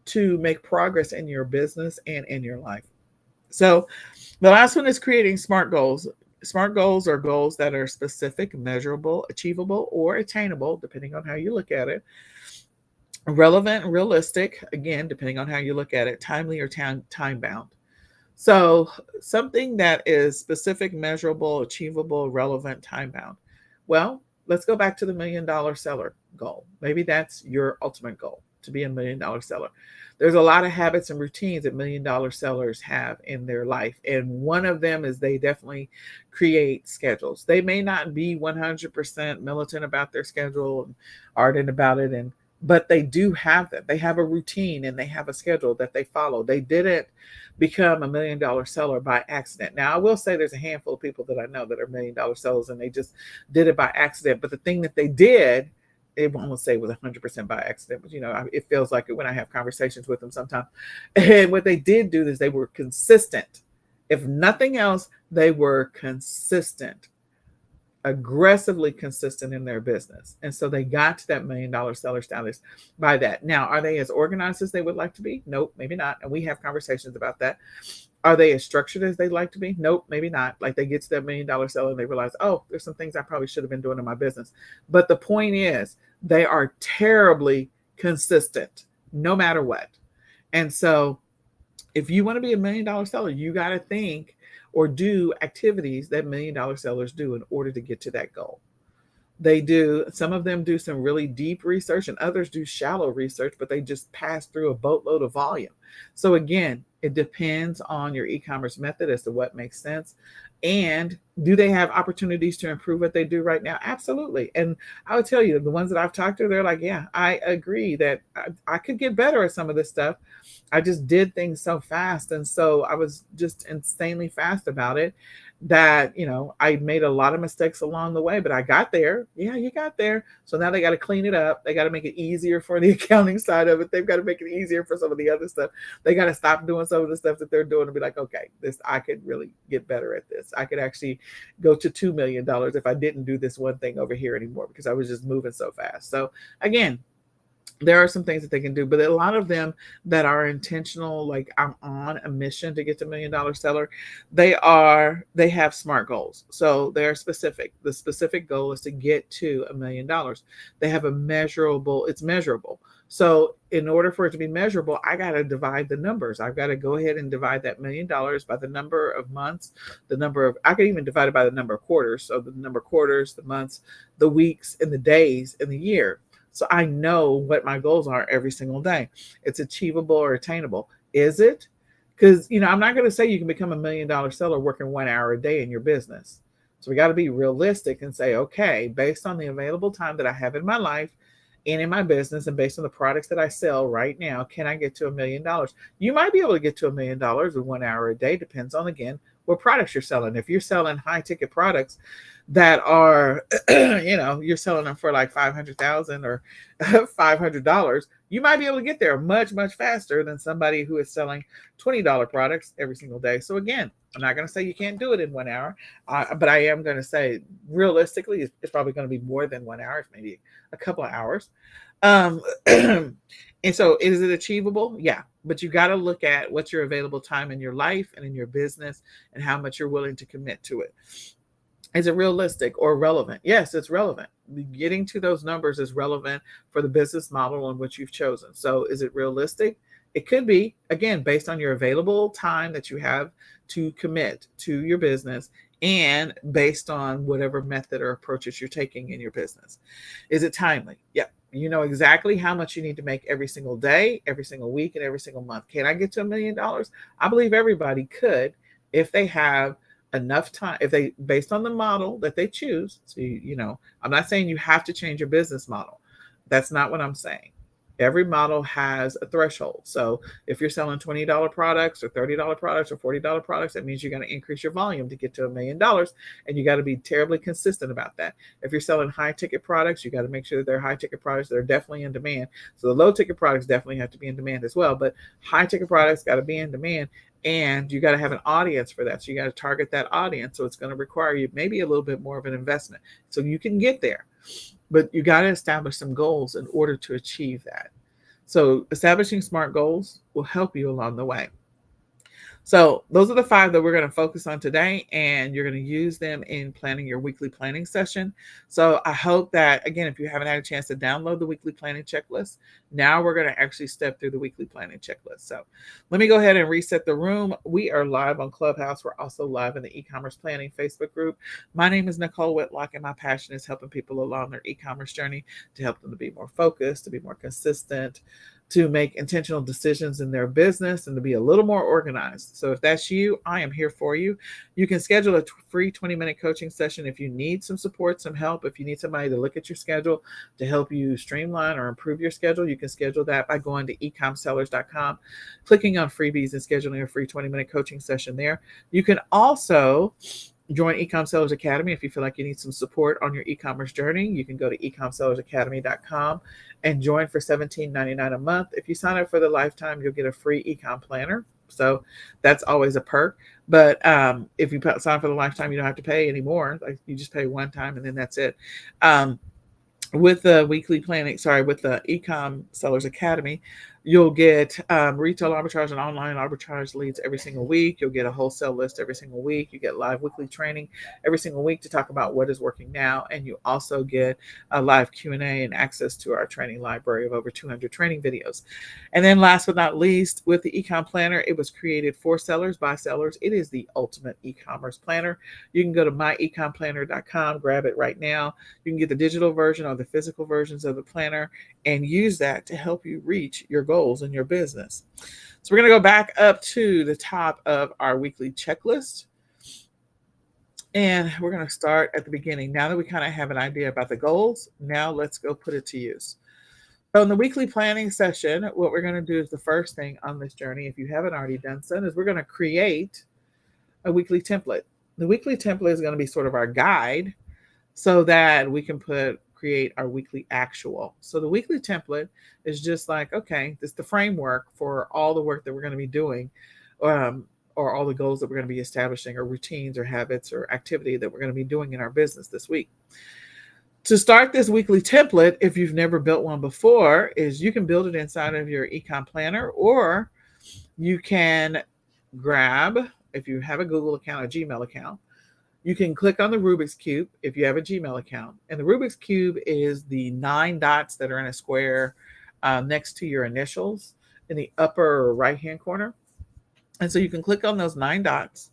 to make progress in your business and in your life. So the last one is creating SMART goals. SMART goals are goals that are specific, measurable, achievable, or attainable, depending on how you look at it. Relevant and realistic, again, depending on how you look at it. Timely or time bound. So something that is specific, measurable, achievable, relevant, time bound. Well, let's go back to the $1 million seller goal. Maybe that's your ultimate goal, to be a $1 million seller. There's a lot of habits and routines that $1 million sellers have in their life. And one of them is they definitely create schedules. They may not be 100% militant about their schedule and ardent about it, but they do have them. They have a routine and they have a schedule that they follow. They didn't become a $1 million seller by accident. Now, I will say there's a handful of people that I know that are $1 million sellers and they just did it by accident. But the thing that they did, it won't say it was 100% by accident, but it feels like it when I have conversations with them sometimes. And what they did do is they were consistent. If nothing else, they were consistent, aggressively consistent in their business. And so they got to that $1 million seller status by that. Now, are they as organized as they would like to be? Nope, maybe not. And we have conversations about that. Are they as structured as they'd like to be? Nope, maybe not. Like they get to that $1 million seller and they realize, oh, there's some things I probably should have been doing in my business. But the point is, they are terribly consistent no matter what. And so if you want to be a $1 million seller, you got to think or do activities that $1 million sellers do in order to get to that goal. They do, some of them do some really deep research and others do shallow research, but they just pass through a boatload of volume. So again, it depends on your e-commerce method as to what makes sense. And do they have opportunities to improve what they do right now? Absolutely. And I would tell you, the ones that I've talked to, they're like, yeah, I agree that I could get better at some of this stuff. I just did things so fast. And so I was just insanely fast about it that, I made a lot of mistakes along the way, but I got there. Yeah, you got there. So now they got to clean it up. They got to make it easier for the accounting side of it. They've got to make it easier for some of the other stuff. They got to stop doing some of the stuff that they're doing and be like, okay, I could really get better at this. I could actually go to $2 million if I didn't do this one thing over here anymore because I was just moving so fast. So again, there are some things that they can do, but a lot of them that are intentional, like I'm on a mission to get to $1 million seller, they have SMART goals. So they're specific. The specific goal is to get to $1 million. They have it's measurable. So in order for it to be measurable, I got to divide the numbers. I've got to go ahead and divide that $1 million by the number of months, I could even divide it by the number of quarters. So the number of quarters, the months, the weeks, and the days in the year. So I know what my goals are every single day. It's achievable or attainable. Is it? Because, I'm not going to say you can become $1 million seller working 1 hour a day in your business. So we got to be realistic and say, okay, based on the available time that I have in my life and in my business, and based on the products that I sell right now, can I get to $1 million? You might be able to get to $1 million with 1 hour a day. Depends on, again, what products you're selling. If you're selling high ticket products that are, you're selling them for like 500,000 or $500, you might be able to get there much, much faster than somebody who is selling $20 products every single day. So again, I'm not going to say you can't do it in 1 hour, but I am going to say realistically, it's probably going to be more than 1 hour, maybe a couple of hours. Um, and so is it achievable? Yeah. But you got to look at what's your available time in your life and in your business and how much you're willing to commit to it. Is it realistic or relevant? Yes, it's relevant. Getting to those numbers is relevant for the business model on which you've chosen. So is it realistic? It could be, again, based on your available time that you have to commit to your business and based on whatever method or approaches you're taking in your business. Is it timely? Yeah. You know exactly how much you need to make every single day, every single week, and every single month. Can I get to $1 million? I believe everybody could if they have enough time, if they, based on the model that they choose. So I'm not saying you have to change your business model. That's not what I'm saying. Every model has a threshold. So if you're selling $20 products or $30 products or $40 products, that means you're going to increase your volume to get to $1 million. And you got to be terribly consistent about that. If you're selling high ticket products, you got to make sure that they're high ticket products that are definitely in demand. So the low ticket products definitely have to be in demand as well, but high ticket products got to be in demand. And you got to have an audience for that. So you got to target that audience. So it's going to require you maybe a little bit more of an investment. So you can get there, but you got to establish some goals in order to achieve that. So establishing SMART goals will help you along the way. So those are the 5 that we're going to focus on today, and you're going to use them in planning your weekly planning session. So I hope that, again, if you haven't had a chance to download the weekly planning checklist, now we're going to actually step through the weekly planning checklist. So let me go ahead and reset the room. We are live on Clubhouse. We're also live in the e-commerce planning Facebook group. My name is Nicole Whitlock, and my passion is helping people along their e-commerce journey to help them to be more focused, to be more consistent, to make intentional decisions in their business, and to be a little more organized. So if that's you, I am here for you. You can schedule a free 20-minute coaching session if you need some support, some help. If you need somebody to look at your schedule to help you streamline or improve your schedule, you can schedule that by going to ecomsellers.com, clicking on freebies and scheduling a free 20-minute coaching session there. You can also join eCom Sellers Academy if you feel like you need some support on your e-commerce journey. You can go to ecomsellersacademy.com and join for $17.99 a month. If you sign up for the lifetime, you'll get a free e-com planner. So that's always a perk. But if you sign for the lifetime, you don't have to pay anymore. Like, you just pay one time and then that's it. With the weekly planning, with the eCom Sellers Academy, you'll get retail arbitrage and online arbitrage leads every single week. You'll get a wholesale list every single week. You get live weekly training every single week to talk about what is working now. And you also get a live Q&A and access to our training library of over 200 training videos. And then last but not least, with the eCom Planner, it was created for sellers by sellers. It is the ultimate e-commerce planner. You can go to myecomplanner.com, grab it right now. You can get the digital version or the physical versions of the planner and use that to help you reach your goals in your business. So we're going to go back up to the top of our weekly checklist. And we're going to start at the beginning. Now that we kind of have an idea about the goals, now let's go put it to use. So in the weekly planning session, what we're going to do is the first thing on this journey, if you haven't already done so, is we're going to create a weekly template. The weekly template is going to be sort of our guide so that we can create our weekly actual. So the weekly template is just like, okay, this is the framework for all the work that we're going to be doing, or all the goals that we're going to be establishing, or routines or habits or activity that we're going to be doing in our business this week. To start this weekly template, if you've never built one before, is you can build it inside of your eCom planner, or you can grab, if you have a Google account, a Gmail account, you can click on the Rubik's Cube if you have a Gmail account. And the Rubik's Cube is the 9 dots that are in a square next to your initials in the upper right-hand corner. And so you can click on those 9 dots.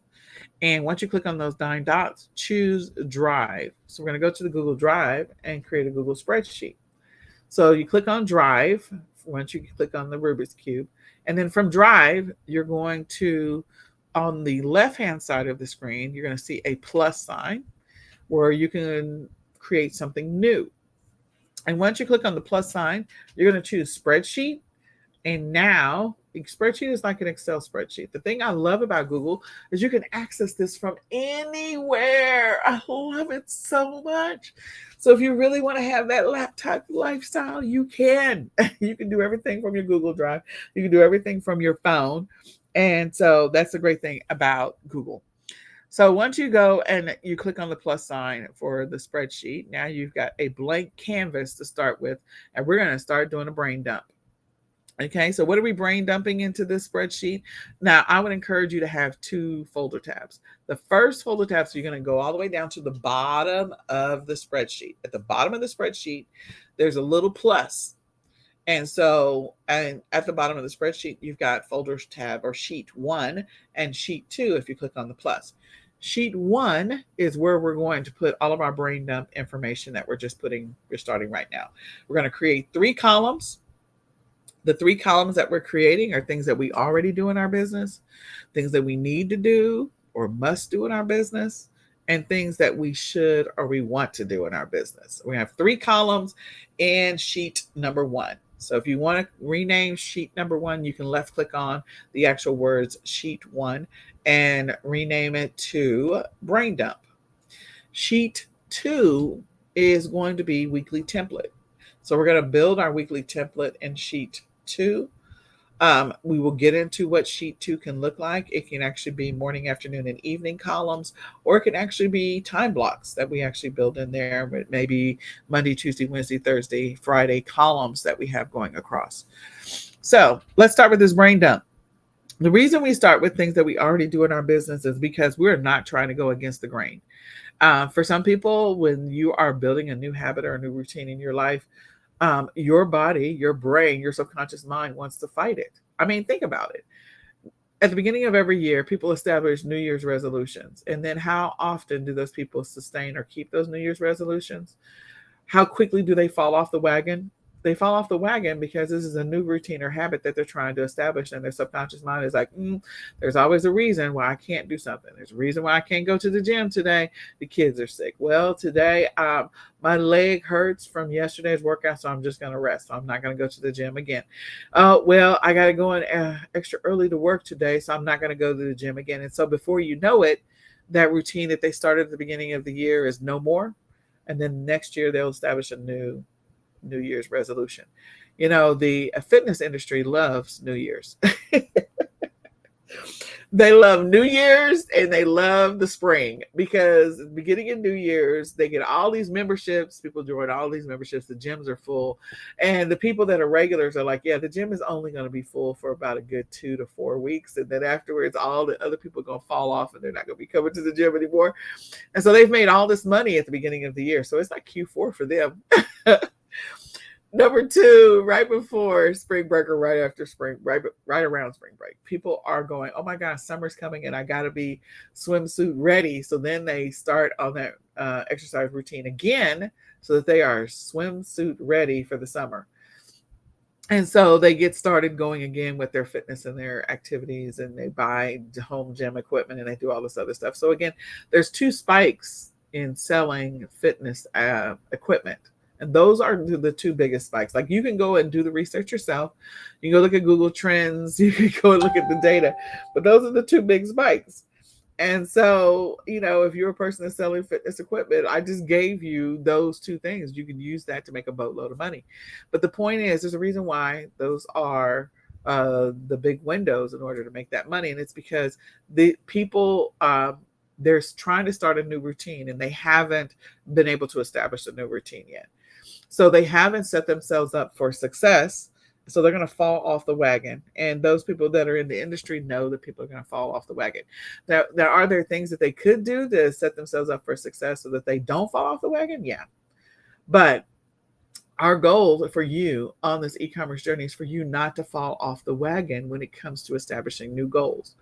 And once you click on those 9 dots, choose Drive. So we're going to go to the Google Drive and create a Google spreadsheet. So you click on Drive once you click on the Rubik's Cube. And then from Drive, you're going to, on the left-hand side of the screen, you're going to see a plus sign. where you can create something new. And once you click on the plus sign, you're going to choose spreadsheet. And now a spreadsheet is like an Excel spreadsheet. The thing I love about Google is you can access this from anywhere. I love it so much. So if you really want to have that laptop lifestyle, you can. You can do everything from your Google Drive. You can do everything from your phone. And so that's the great thing about Google. So once you go and you click on the plus sign for the spreadsheet, now you've got a blank canvas to start with, and we're going to start doing a brain dump. Okay, so what are we brain dumping into this spreadsheet? Now, I would encourage you to have 2 folder tabs. The first folder tab, so you're going to go all the way down to the bottom of the spreadsheet. At the bottom of the spreadsheet, there's a little plus. And so, and at the bottom of the spreadsheet, you've got folders tab or sheet 1 and sheet 2 if you click on the plus. Sheet 1 is where we're going to put all of our brain dump information that we're starting right now. We're going to create 3 columns. The 3 columns that we're creating are things that we already do in our business, things that we need to do or must do in our business, and things that we should or we want to do in our business. We have 3 columns in sheet number 1. So if you want to rename sheet number 1, you can left click on the actual words sheet 1 and rename it to brain dump. Sheet 2 is going to be weekly template. So we're going to build our weekly template in sheet 2. We will get into what sheet 2 can look like. It can actually be morning, afternoon, and evening columns, or it can actually be time blocks that we actually build in there, but maybe Monday, Tuesday, Wednesday, Thursday, Friday columns that we have going across. So let's start with this brain dump. The reason we start with things that we already do in our business is because we're not trying to go against the grain. For some people, when you are building a new habit or a new routine in your life, your body, your brain, your subconscious mind wants to fight it. I mean, think about it. At the beginning of every year, people establish New Year's resolutions. And then how often do those people sustain or keep those New Year's resolutions? How quickly do they fall off the wagon? They fall off the wagon because this is a new routine or habit that they're trying to establish, and their subconscious mind is like, there's always a reason why I can't do something. There's a reason why I can't go to the gym today. The kids are sick. Well, today my leg hurts from yesterday's workout, so I'm just going to rest. So I'm not going to go to the gym again. Well, I got to go in extra early to work today, so I'm not going to go to the gym again. And so before you know it, that routine that they started at the beginning of the year is no more. And then next year they'll establish a New Year's resolution. You know, the fitness industry loves New Year's. They love New Year's and they love the spring because beginning of New Year's, they get all these memberships. People join all these memberships. The gyms are full. And the people that are regulars are like, yeah, the gym is only going to be full for about a good 2 to 4 weeks. And then afterwards, all the other people are going to fall off and they're not going to be coming to the gym anymore. And so they've made all this money at the beginning of the year. So it's like Q4 for them. Number 2, right before spring break or right after spring, right around spring break, people are going, oh my gosh, summer's coming and I got to be swimsuit ready. So then they start on that exercise routine again so that they are swimsuit ready for the summer. And so they get started going again with their fitness and their activities, and they buy home gym equipment and they do all this other stuff. So again, there's 2 spikes in selling fitness equipment. And those are the 2 biggest spikes. Like you can go and do the research yourself. You can go look at Google Trends. You can go and look at the data. But those are the 2 big spikes. And so, you know, if you're a person that's selling fitness equipment, I just gave you those 2 things. You can use that to make a boatload of money. But the point is, there's a reason why those are the big windows in order to make that money. And it's because the people, they're trying to start a new routine and they haven't been able to establish a new routine yet. So they haven't set themselves up for success. So they're going to fall off the wagon. And those people that are in the industry know that people are going to fall off the wagon. Now, are there things that they could do to set themselves up for success so that they don't fall off the wagon? Yeah. But our goal for you on this e-commerce journey is for you not to fall off the wagon when it comes to establishing new goals.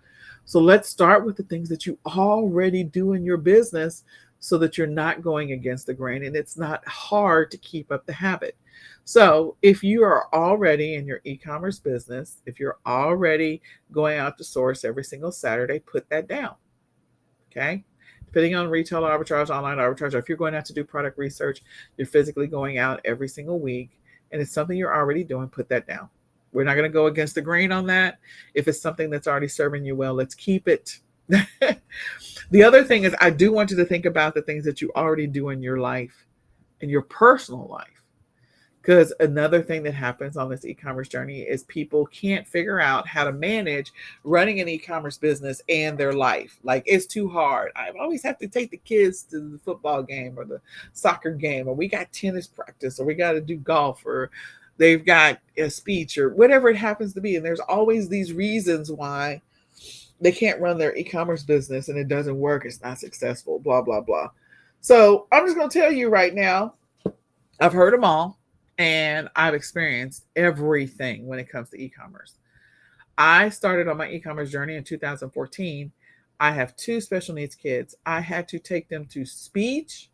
So let's start with the things that you already do in your business so that you're not going against the grain and it's not hard to keep up the habit. So if you are already in your e-commerce business, if you're already going out to source every single Saturday, put that down. Okay. Depending on retail arbitrage, online arbitrage, or if you're going out to do product research, you're physically going out every single week, and it's something you're already doing, put that down. We're not going to go against the grain on that. If it's something that's already serving you well, let's keep it. The other thing is, I do want you to think about the things that you already do in your life, in your personal life. Because another thing that happens on this e-commerce journey is people can't figure out how to manage running an e-commerce business and their life. Like, it's too hard. I always have to take the kids to the football game or the soccer game, or we got tennis practice, or we got to do golf, or they've got a speech, or whatever it happens to be. And there's always these reasons why they can't run their e-commerce business and it doesn't work. It's not successful, blah, blah, blah. So I'm just going to tell you right now, I've heard them all. And I've experienced everything when it comes to e-commerce. I started on my e-commerce journey in 2014. I have 2 special needs kids. I had to take them to speech,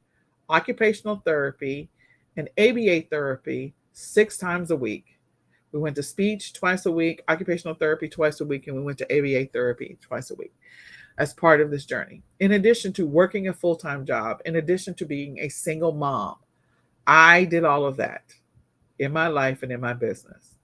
occupational therapy, and ABA therapy 6 times a week. We went to speech twice a week, occupational therapy twice a week, and we went to ABA therapy twice a week as part of this journey. In addition to working a full-time job, in addition to being a single mom, I did all of that in my life and in my business.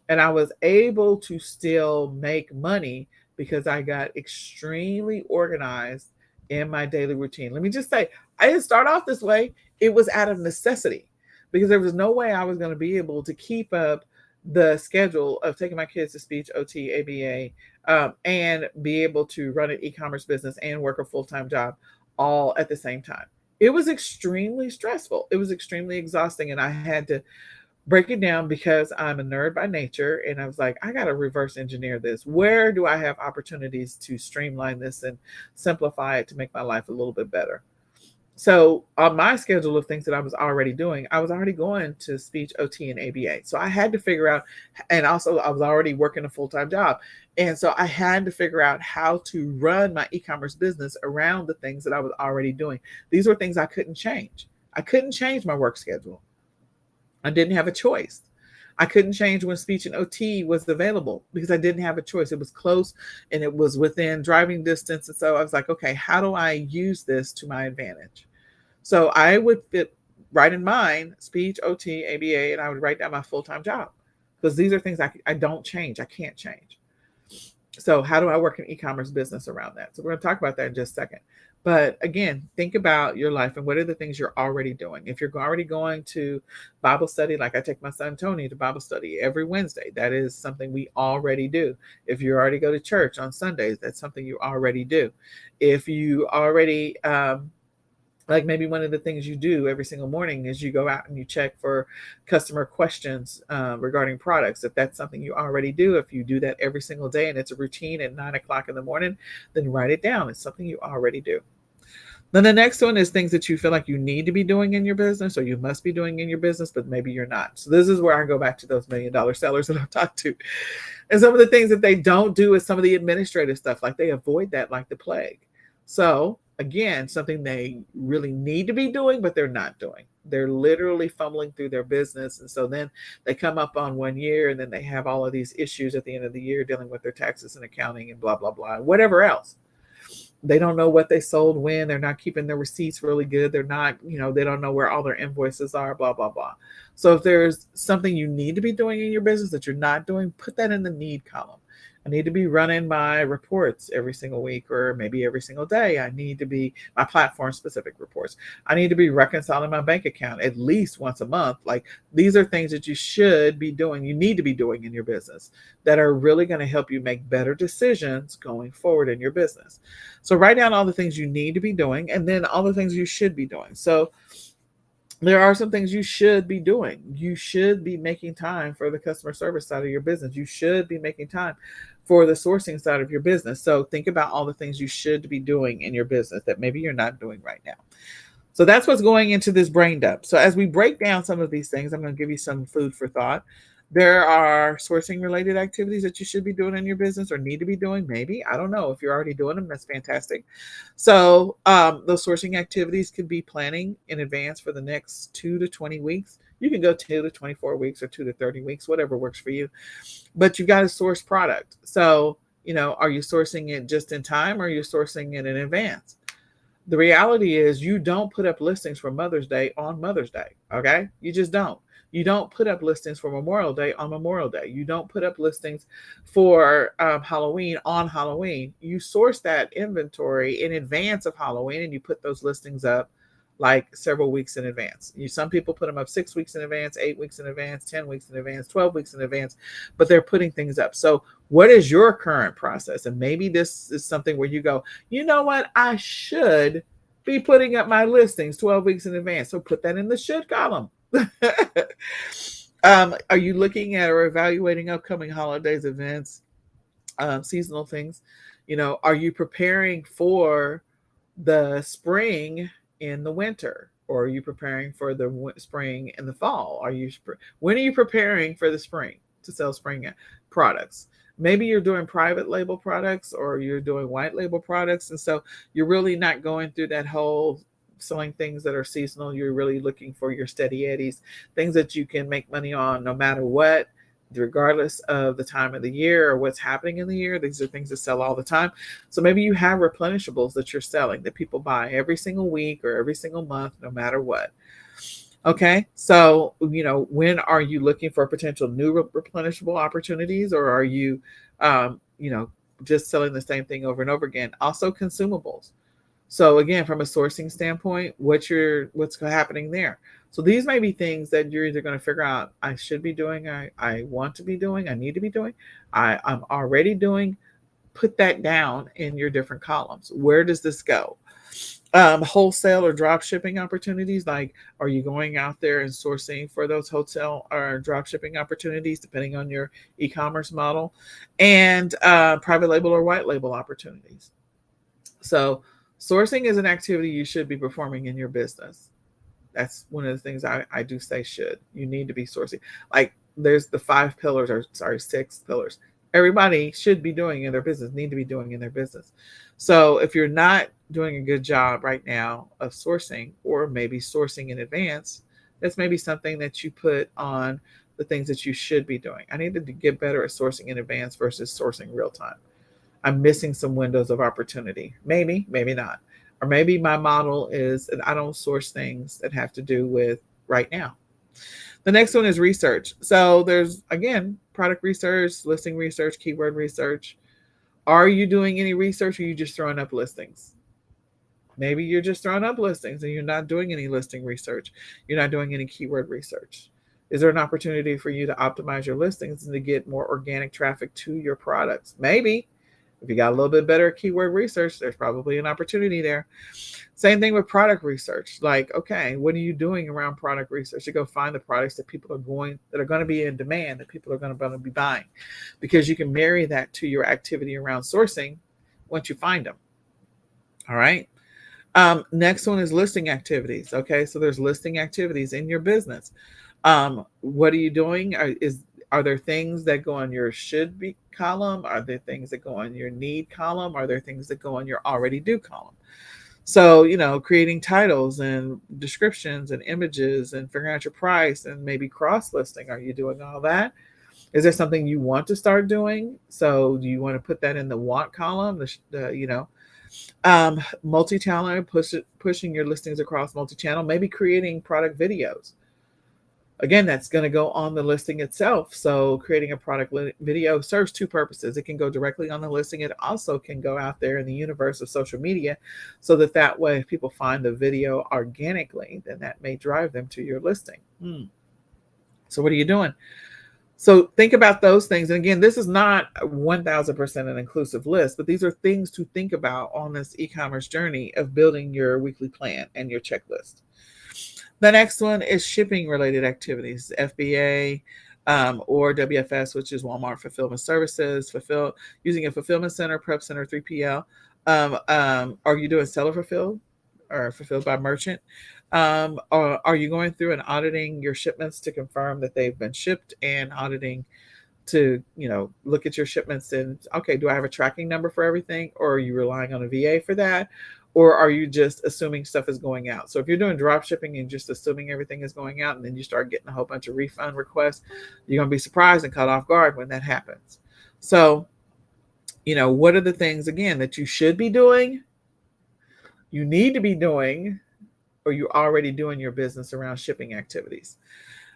And I was able to still make money because I got extremely organized in my daily routine. Let me just say, I didn't start off this way. It was out of necessity because there was no way I was going to be able to keep up the schedule of taking my kids to speech, OT, ABA, and be able to run an e-commerce business and work a full-time job all at the same time. It was extremely stressful. It was extremely exhausting. And I had to break it down because I'm a nerd by nature. And I was like, I got to reverse engineer this. Where do I have opportunities to streamline this and simplify it to make my life a little bit better? So on my schedule of things that I was already doing, I was already going to speech, OT, and ABA. So I had to figure out, and also I was already working a full-time job. And so I had to figure out how to run my e-commerce business around the things that I was already doing. These were things I couldn't change. I couldn't change my work schedule. I didn't have a choice. I couldn't change when speech and OT was available because I didn't have a choice. It was close and it was within driving distance. And so I was like, okay, how do I use this to my advantage? So I would write in mind speech, OT, ABA, and I would write down my full-time job because these are things I don't change. I can't change. So how do I work an e-commerce business around that? So we're going to talk about that in just a second. But again, think about your life and what are the things you're already doing. If you're already going to Bible study, like I take my son Tony to Bible study every Wednesday, that is something we already do. If you already go to church on Sundays, that's something you already do. If you already, like maybe one of the things you do every single morning is you go out and you check for customer questions regarding products. If that's something you already do, if you do that every single day and it's a routine at 9 o'clock in the morning, then write it down. It's something you already do. Then the next one is things that you feel like you need to be doing in your business or you must be doing in your business, but maybe you're not. So this is where I go back to those $1 million sellers that I've talked to. And some of the things that they don't do is some of the administrative stuff, like they avoid that like the plague. So again, something they really need to be doing, but they're not doing. They're literally fumbling through their business. And so then they come up on 1 year and then they have all of these issues at the end of the year dealing with their taxes and accounting and blah, blah, blah, whatever else. They don't know what they sold when. They're not keeping their receipts really good. They're not, they don't know where all their invoices are, blah, blah, blah. So if there's something you need to be doing in your business that you're not doing, put that in the need column. I need to be running my reports every single week or maybe every single day. I need to be my platform specific reports. I need to be reconciling my bank account at least once a month. Like these are things that you should be doing. You need to be doing in your business that are really going to help you make better decisions going forward in your business. So write down all the things you need to be doing and then all the things you should be doing. So there are some things you should be doing. You should be making time for the customer service side of your business. You should be making time for the sourcing side of your business. So think about all the things you should be doing in your business that maybe you're not doing right now. So that's what's going into this brain dump. So as we break down some of these things, I'm going to give you some food for thought. There are sourcing related activities that you should be doing in your business or need to be doing. Maybe, I don't know. If you're already doing them, that's fantastic. So those sourcing activities could be planning in advance for the next 2 to 20 weeks. You can go 2 to 24 weeks or 2 to 30 weeks, whatever works for you. But you've got to source product. So, are you sourcing it just in time or are you sourcing it in advance? The reality is you don't put up listings for Mother's Day on Mother's Day. Okay. You just don't. You don't put up listings for Memorial Day on Memorial Day. You don't put up listings for Halloween on Halloween. You source that inventory in advance of Halloween and you put those listings up like several weeks in advance. Some people put them up 6 weeks in advance, 8 weeks in advance, 10 weeks in advance, 12 weeks in advance, but they're putting things up. So what is your current process? And maybe this is something where you go, you know what, I should be putting up my listings 12 weeks in advance. So put that in the should column. Are you looking at or evaluating upcoming holidays, events, seasonal things? Are you preparing for the spring in the winter, or are you preparing for the spring in the fall? When are you preparing for the spring to sell spring products? Maybe you're doing private label products or you're doing white label products, and so you're really not going through that whole selling things that are seasonal. You're really looking for your steady eddies, things that you can make money on no matter what, regardless of the time of the year or what's happening in the year. These are things that sell all the time. So maybe you have replenishables that you're selling that people buy every single week or every single month, no matter what. Okay. So, when are you looking for potential new replenishable opportunities, or are you, just selling the same thing over and over again? Also consumables. So again, from a sourcing standpoint, what's happening there? So these may be things that you're either going to figure out I should be doing, I want to be doing, I need to be doing, I'm already doing. Put that down in your different columns. Where does this go? Wholesale or drop shipping opportunities. Like, are you going out there and sourcing for those wholesale or drop shipping opportunities, depending on your e-commerce model, and private label or white label opportunities? So sourcing is an activity you should be performing in your business. That's one of the things I do say should. You need to be sourcing. Like, there's the 6 pillars. Everybody should be doing in their business, need to be doing in their business. So if you're not doing a good job right now of sourcing, or maybe sourcing in advance, that's maybe something that you put on the things that you should be doing. I need to get better at sourcing in advance versus sourcing real time. I'm missing some windows of opportunity. Maybe, maybe not. Or maybe my model is that I don't source things that have to do with right now. The next one is research. So there's, again, product research, listing research, keyword research. Are you doing any research, or are you just throwing up listings? Maybe you're just throwing up listings and you're not doing any listing research. You're not doing any keyword research. Is there an opportunity for you to optimize your listings and to get more organic traffic to your products? Maybe. If you got a little bit better at keyword research, there's probably an opportunity there. Same thing with product research. Like, okay, what are you doing around product research? You go find the products that are going to be in demand, that people are going to be buying, because you can marry that to your activity around sourcing once you find them. All right. Next one is listing activities. Okay, so there's listing activities in your business. What are you doing? Are there things that go on your should be column? Are there things that go on your need column? Are there things that go on your already do column? So, creating titles and descriptions and images and figuring out your price and maybe cross listing. Are you doing all that? Is there something you want to start doing? So do you want to put that in the want column? Multi-channel, pushing your listings across multi-channel, maybe creating product videos. Again, that's going to go on the listing itself. So creating a product video serves two purposes. It can go directly on the listing. It also can go out there in the universe of social media, so that way, if people find the video organically, then that may drive them to your listing. So what are you doing? So think about those things. And again, this is not 1000% an inclusive list, but these are things to think about on this e-commerce journey of building your weekly plan and your checklist. The next one is shipping related activities, FBA or WFS, which is Walmart Fulfillment Services, using a fulfillment center, prep center, 3PL. Are you doing seller fulfilled or fulfilled by merchant? Or are you going through and auditing your shipments to confirm that they've been shipped, and auditing to, look at your shipments and, okay, do I have a tracking number for everything? Or are you relying on a VA for that? Or are you just assuming stuff is going out? So if you're doing drop shipping and just assuming everything is going out, and then you start getting a whole bunch of refund requests, you're going to be surprised and caught off guard when that happens. So, what are the things, again, that you should be doing? you need to be doing, or you're already doing your business around shipping activities.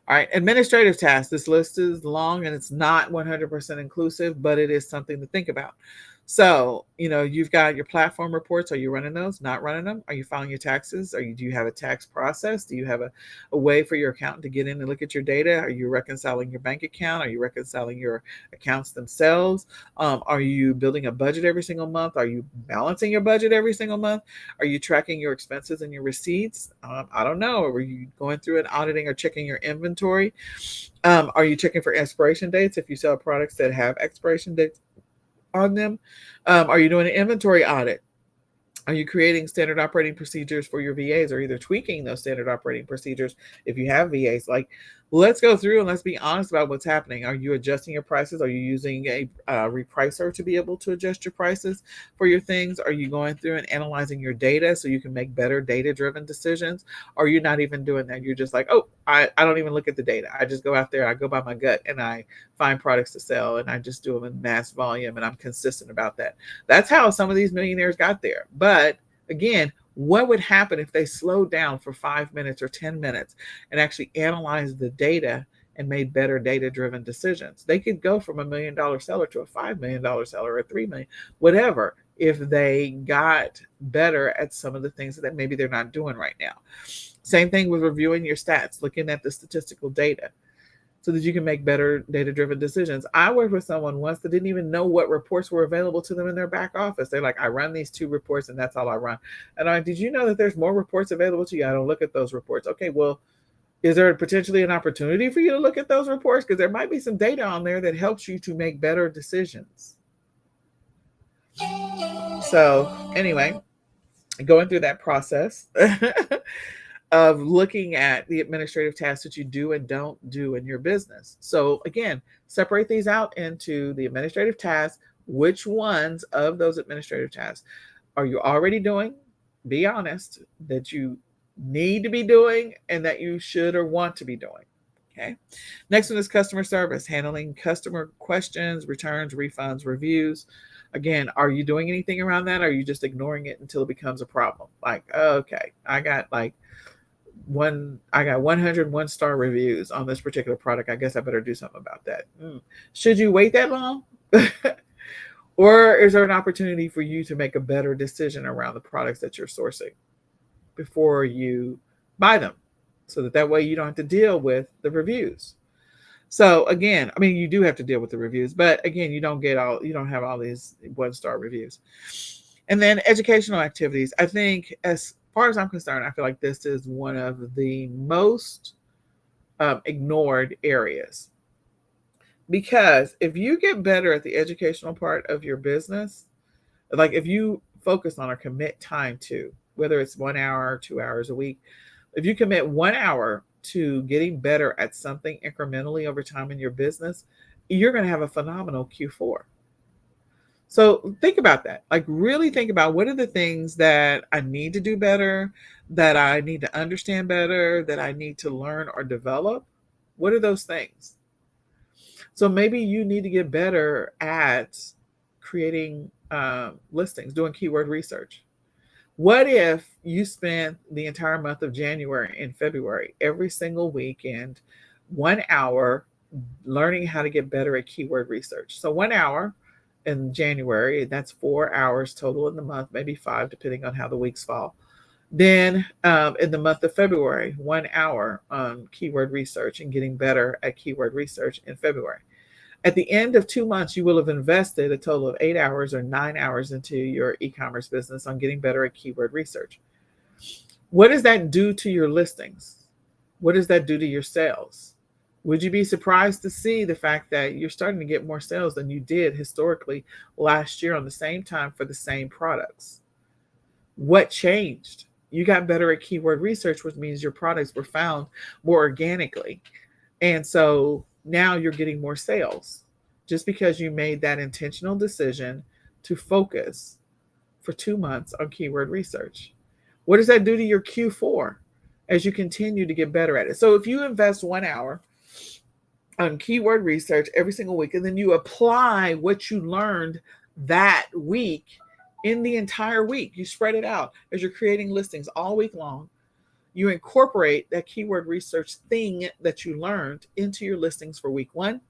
All right, administrative tasks. This list is long and it's not 100% inclusive, but it is something to think about. So, you've got your platform reports. Are you running those? Not running them? Are you filing your taxes? Do you have a tax process? Do you have a way for your accountant to get in and look at your data? Are you reconciling your bank account? Are you reconciling your accounts themselves? Are you building a budget every single month? Are you balancing your budget every single month? Are you tracking your expenses and your receipts? I don't know. Are you going through and auditing or checking your inventory? Are you checking for expiration dates if you sell products that have expiration dates on them? Are you doing an inventory audit? Are you creating standard operating procedures for your VAs, or either tweaking those standard operating procedures if you have VAs? Like, let's go through and let's be honest about what's happening. Are you adjusting your prices? Are you using a repricer to be able to adjust your prices for your things? Are you going through and analyzing your data so you can make better data-driven decisions? Or are you not even doing that? You're just like, oh, I don't even look at the data. I just go out there, I go by my gut, and I find products to sell, and I just do them in mass volume, and I'm consistent about that. That's how some of these millionaires got there. But again, what would happen if they slowed down for 5 minutes or 10 minutes and actually analyzed the data and made better data-driven decisions? They could go from $1 million seller to a $5 million seller, or $3 million, whatever, if they got better at some of the things that maybe they're not doing right now. Same thing with reviewing your stats, looking at the statistical data, so that you can make better data-driven decisions. I worked with someone once that didn't even know what reports were available to them in their back office. They're like, I run these 2 reports and that's all I run. And I'm like, did you know that there's more reports available to you? I don't look at those reports. Okay, well, is there potentially an opportunity for you to look at those reports? Because there might be some data on there that helps you to make better decisions. So anyway, going through that process of looking at the administrative tasks that you do and don't do in your business. So again, separate these out into the administrative tasks. Which ones of those administrative tasks are you already doing? Be honest, that you need to be doing and that you should or want to be doing. Okay. Next one is customer service, handling customer questions, returns, refunds, reviews. Again, are you doing anything around that? Or are you just ignoring it until it becomes a problem? Like, okay, I got 101 star reviews on this particular product. I guess I better do something about that. Should you wait that long? Or is there an opportunity for you to make a better decision around the products that you're sourcing before you buy them, so that way you don't have to deal with the reviews? So again, I mean, you do have to deal with the reviews, but again, you don't have all these 1-star reviews. And then educational activities. I think, as far as I'm concerned, I feel like this is one of the most ignored areas. Because if you get better at the educational part of your business, like if you focus on or commit time to, whether it's 1 hour or 2 hours a week, if you commit 1 hour to getting better at something incrementally over time in your business, you're going to have a phenomenal Q4. So think about that. Like, really think about, what are the things that I need to do better, that I need to understand better, that I need to learn or develop? What are those things? So maybe you need to get better at creating listings, doing keyword research. What if you spent the entire month of January and February, every single weekend, 1 hour learning how to get better at keyword research? So 1 hour in January, that's 4 hours total in the month, maybe 5, depending on how the weeks fall. Then in the month of February, 1 hour on keyword research and getting better at keyword research in February. At the end of 2 months, you will have invested a total of 8 hours or 9 hours into your e-commerce business on getting better at keyword research. What does that do to your listings? What does that do to your sales? Would you be surprised to see the fact that you're starting to get more sales than you did historically last year on the same time for the same products? What changed? You got better at keyword research, which means your products were found more organically. And so now you're getting more sales just because you made that intentional decision to focus for 2 months on keyword research. What does that do to your Q4 as you continue to get better at it? So if you invest 1 hour on keyword research every single week, and then you apply what you learned that week in the entire week. You spread it out as you're creating listings all week long. You incorporate that keyword research thing that you learned into your listings for week 1.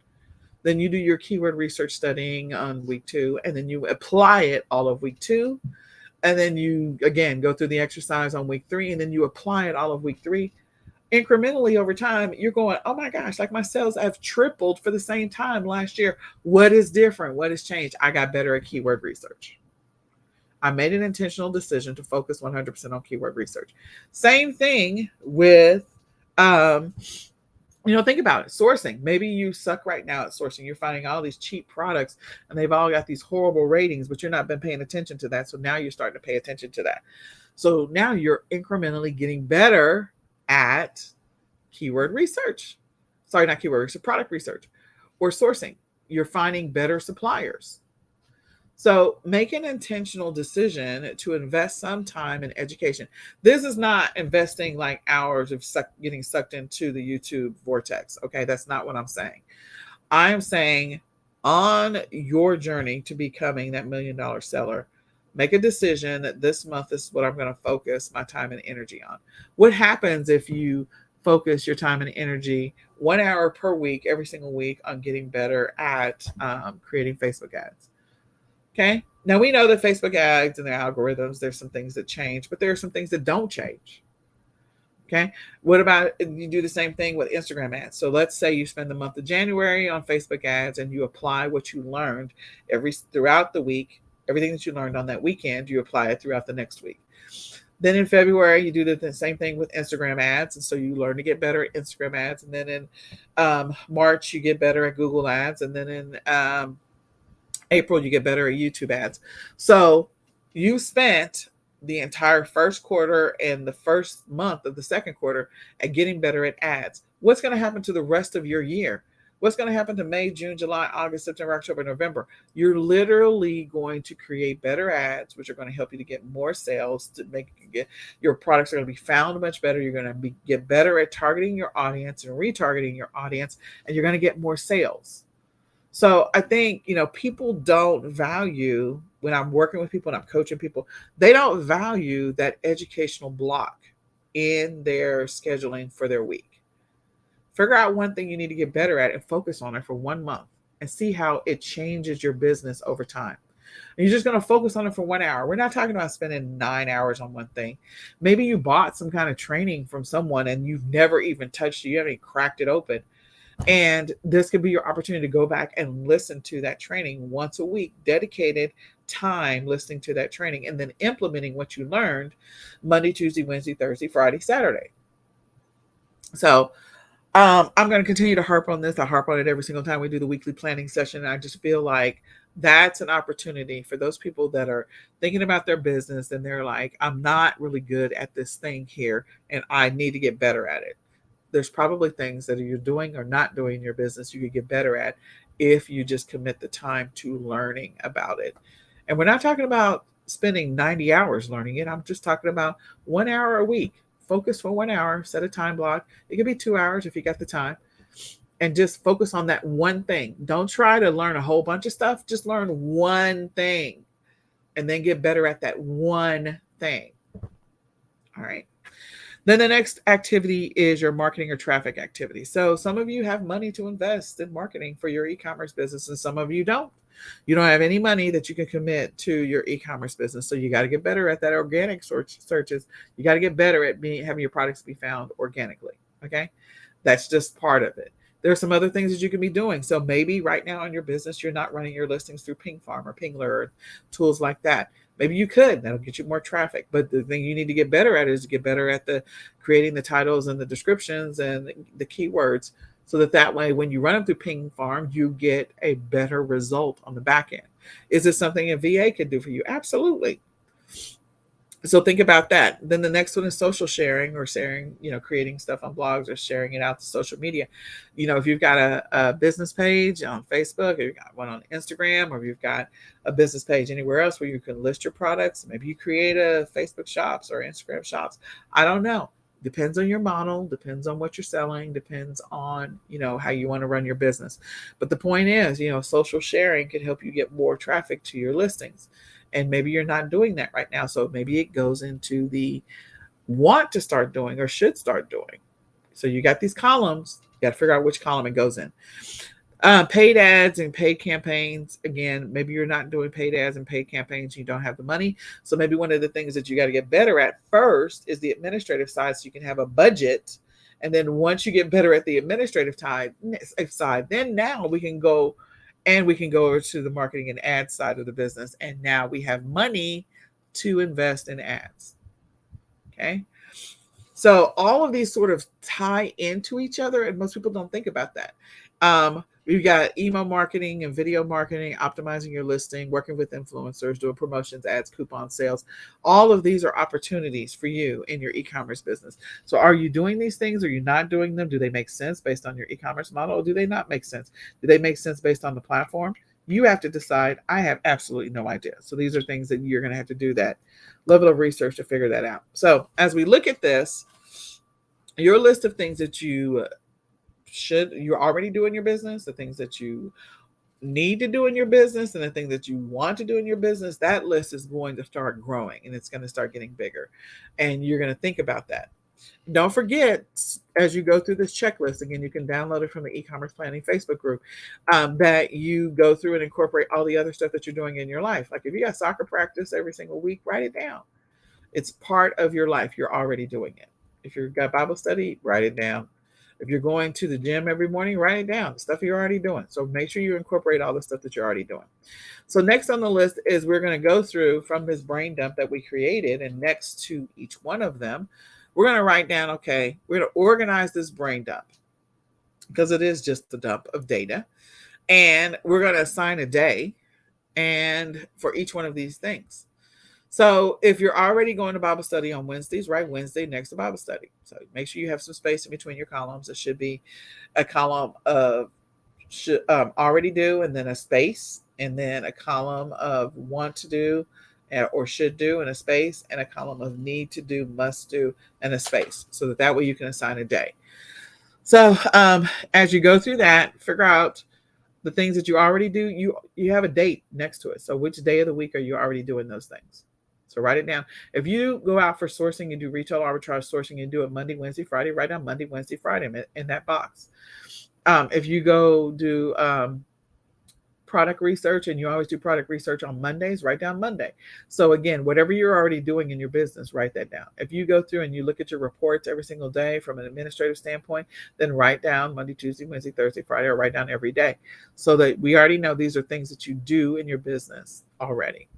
Then you do your keyword research studying on week 2, and then you apply it all of week 2. And then you again go through the exercise on week 3, and then you apply it all of week 3. Incrementally over time, you're going, oh my gosh, like my sales have tripled for the same time last year. What is different? What has changed? I got better at keyword research. I made an intentional decision to focus 100% on keyword research. Same thing with, think about it. Sourcing. Maybe you suck right now at sourcing. You're finding all these cheap products and they've all got these horrible ratings, but you're not been paying attention to that. So now you're starting to pay attention to that. So now you're incrementally getting better at keyword research. Sorry, not keyword research, product research or sourcing. You're finding better suppliers. So make an intentional decision to invest some time in education. This is not investing like hours of getting sucked into the YouTube vortex. Okay, that's not what I'm saying. I'm saying on your journey to becoming that $1 million seller, make a decision that this month is what I'm going to focus my time and energy on. What happens if you focus your time and energy 1 hour per week, every single week, on getting better at creating Facebook ads? Okay. Now we know that Facebook ads and their algorithms, there's some things that change, but there are some things that don't change. Okay. What about you do the same thing with Instagram ads? So let's say you spend the month of January on Facebook ads and you apply what you learned throughout the week, everything that you learned on that weekend, you apply it throughout the next week. Then in February, you do the same thing with Instagram ads. And so you learn to get better at Instagram ads. And then in March, you get better at Google ads. And then in April, you get better at YouTube ads. So you spent the entire first quarter and the first month of the second quarter at getting better at ads. What's going to happen to the rest of your year? What's going to happen to May, June, July, August, September, October, November? You're literally going to create better ads, which are going to help you to get more sales, to get your products are going to be found much better. You're going to get better at targeting your audience and retargeting your audience, and you're going to get more sales. So I think, people don't value, when I'm working with people and I'm coaching people, they don't value that educational block in their scheduling for their week. Figure out one thing you need to get better at and focus on it for 1 month and see how it changes your business over time. And you're just going to focus on it for 1 hour. We're not talking about spending 9 hours on one thing. Maybe you bought some kind of training from someone and you've never even touched it. You haven't even cracked it open. And this could be your opportunity to go back and listen to that training once a week, dedicated time listening to that training, and then implementing what you learned Monday, Tuesday, Wednesday, Thursday, Friday, Saturday. So I'm going to continue to harp on this. I harp on it every single time we do the weekly planning session. And I just feel like that's an opportunity for those people that are thinking about their business and they're like, I'm not really good at this thing here and I need to get better at it. There's probably things that you're doing or not doing in your business you could get better at if you just commit the time to learning about it. And we're not talking about spending 90 hours learning it. I'm just talking about 1 hour a week. Focus for 1 hour, set a time block. It could be 2 hours if you got the time. And just focus on that one thing. Don't try to learn a whole bunch of stuff. Just learn one thing and then get better at that one thing. All right. Then the next activity is your marketing or traffic activity. So some of you have money to invest in marketing for your e-commerce business, and some of you don't. You don't have any money that you can commit to your e-commerce business. So you got to get better at that organic searches. You got to get better at having your products be found organically. Okay. That's just part of it. There are some other things that you can be doing. So maybe right now in your business, you're not running your listings through Ping Farm or Pingler or tools like that. Maybe you could. That'll get you more traffic. But the thing you need to get better at is to get better at the creating the titles and the descriptions and the keywords, so that way when you run them through Ping Farm, you get a better result on the back end. Is this something a VA could do for you? Absolutely. So think about that. Then the next one is social sharing or sharing, creating stuff on blogs or sharing it out to social media. If you've got a business page on Facebook, or you've got one on Instagram, or you've got a business page anywhere else where you can list your products, maybe you create a Facebook shops or Instagram shops. I don't know. Depends on your model, depends on what you're selling, depends on, how you want to run your business. But the point is, social sharing can help you get more traffic to your listings. And maybe you're not doing that right now. So maybe it goes into the want to start doing or should start doing. So you got these columns. You got to figure out which column it goes in. Paid ads and paid campaigns. Again, maybe you're not doing paid ads and paid campaigns. You don't have the money. So maybe one of the things that you got to get better at first is the administrative side, so you can have a budget. And then once you get better at the administrative side, then now we can go over to the marketing and ad side of the business. And now we have money to invest in ads. Okay. So all of these sort of tie into each other, and most people don't think about that. We've got email marketing and video marketing, optimizing your listing, working with influencers, doing promotions, ads, coupon sales. All of these are opportunities for you in your e-commerce business. So are you doing these things? Are you not doing them? Do they make sense based on your e-commerce model, or do they not make sense? Do they make sense based on the platform? You have to decide. I have absolutely no idea. So these are things that you're going to have to do that level of research to figure that out. So as we look at this, your list of things that you're already doing in your business, the things that you need to do in your business, and the things that you want to do in your business, that list is going to start growing and it's going to start getting bigger. And you're going to think about that. Don't forget, as you go through this checklist, again, you can download it from the e-commerce planning Facebook group, that you go through and incorporate all the other stuff that you're doing in your life. Like if you got soccer practice every single week, write it down. It's part of your life. You're already doing it. If you've got Bible study, write it down. If you're going to the gym every morning, write it down. The stuff you're already doing. So make sure you incorporate all the stuff that you're already doing. So next on the list is we're going to go through from this brain dump that we created, and next to each one of them, we're going to write down, okay, we're going to organize this brain dump because it is just a dump of data. And we're going to assign a day and for each one of these things. So if you're already going to Bible study on Wednesdays, write Wednesday next to Bible study. So make sure you have some space in between your columns. It should be a column of already do, and then a space, and then a column of want to do or should do, and a space, and a column of need to do, must do, and a space. So that way you can assign a day. So as you go through that, figure out the things that you already do. You have a date next to it. So which day of the week are you already doing those things? So write it down. If you go out for sourcing and do retail arbitrage sourcing and do it Monday, Wednesday, Friday, write down Monday, Wednesday, Friday in that box. If you go do product research and you always do product research on Mondays, write down Monday. So again, whatever you're already doing in your business, write that down. If you go through and you look at your reports every single day from an administrative standpoint, then write down Monday, Tuesday, Wednesday, Thursday, Friday, or write down every day, so that we already know these are things that you do in your business already.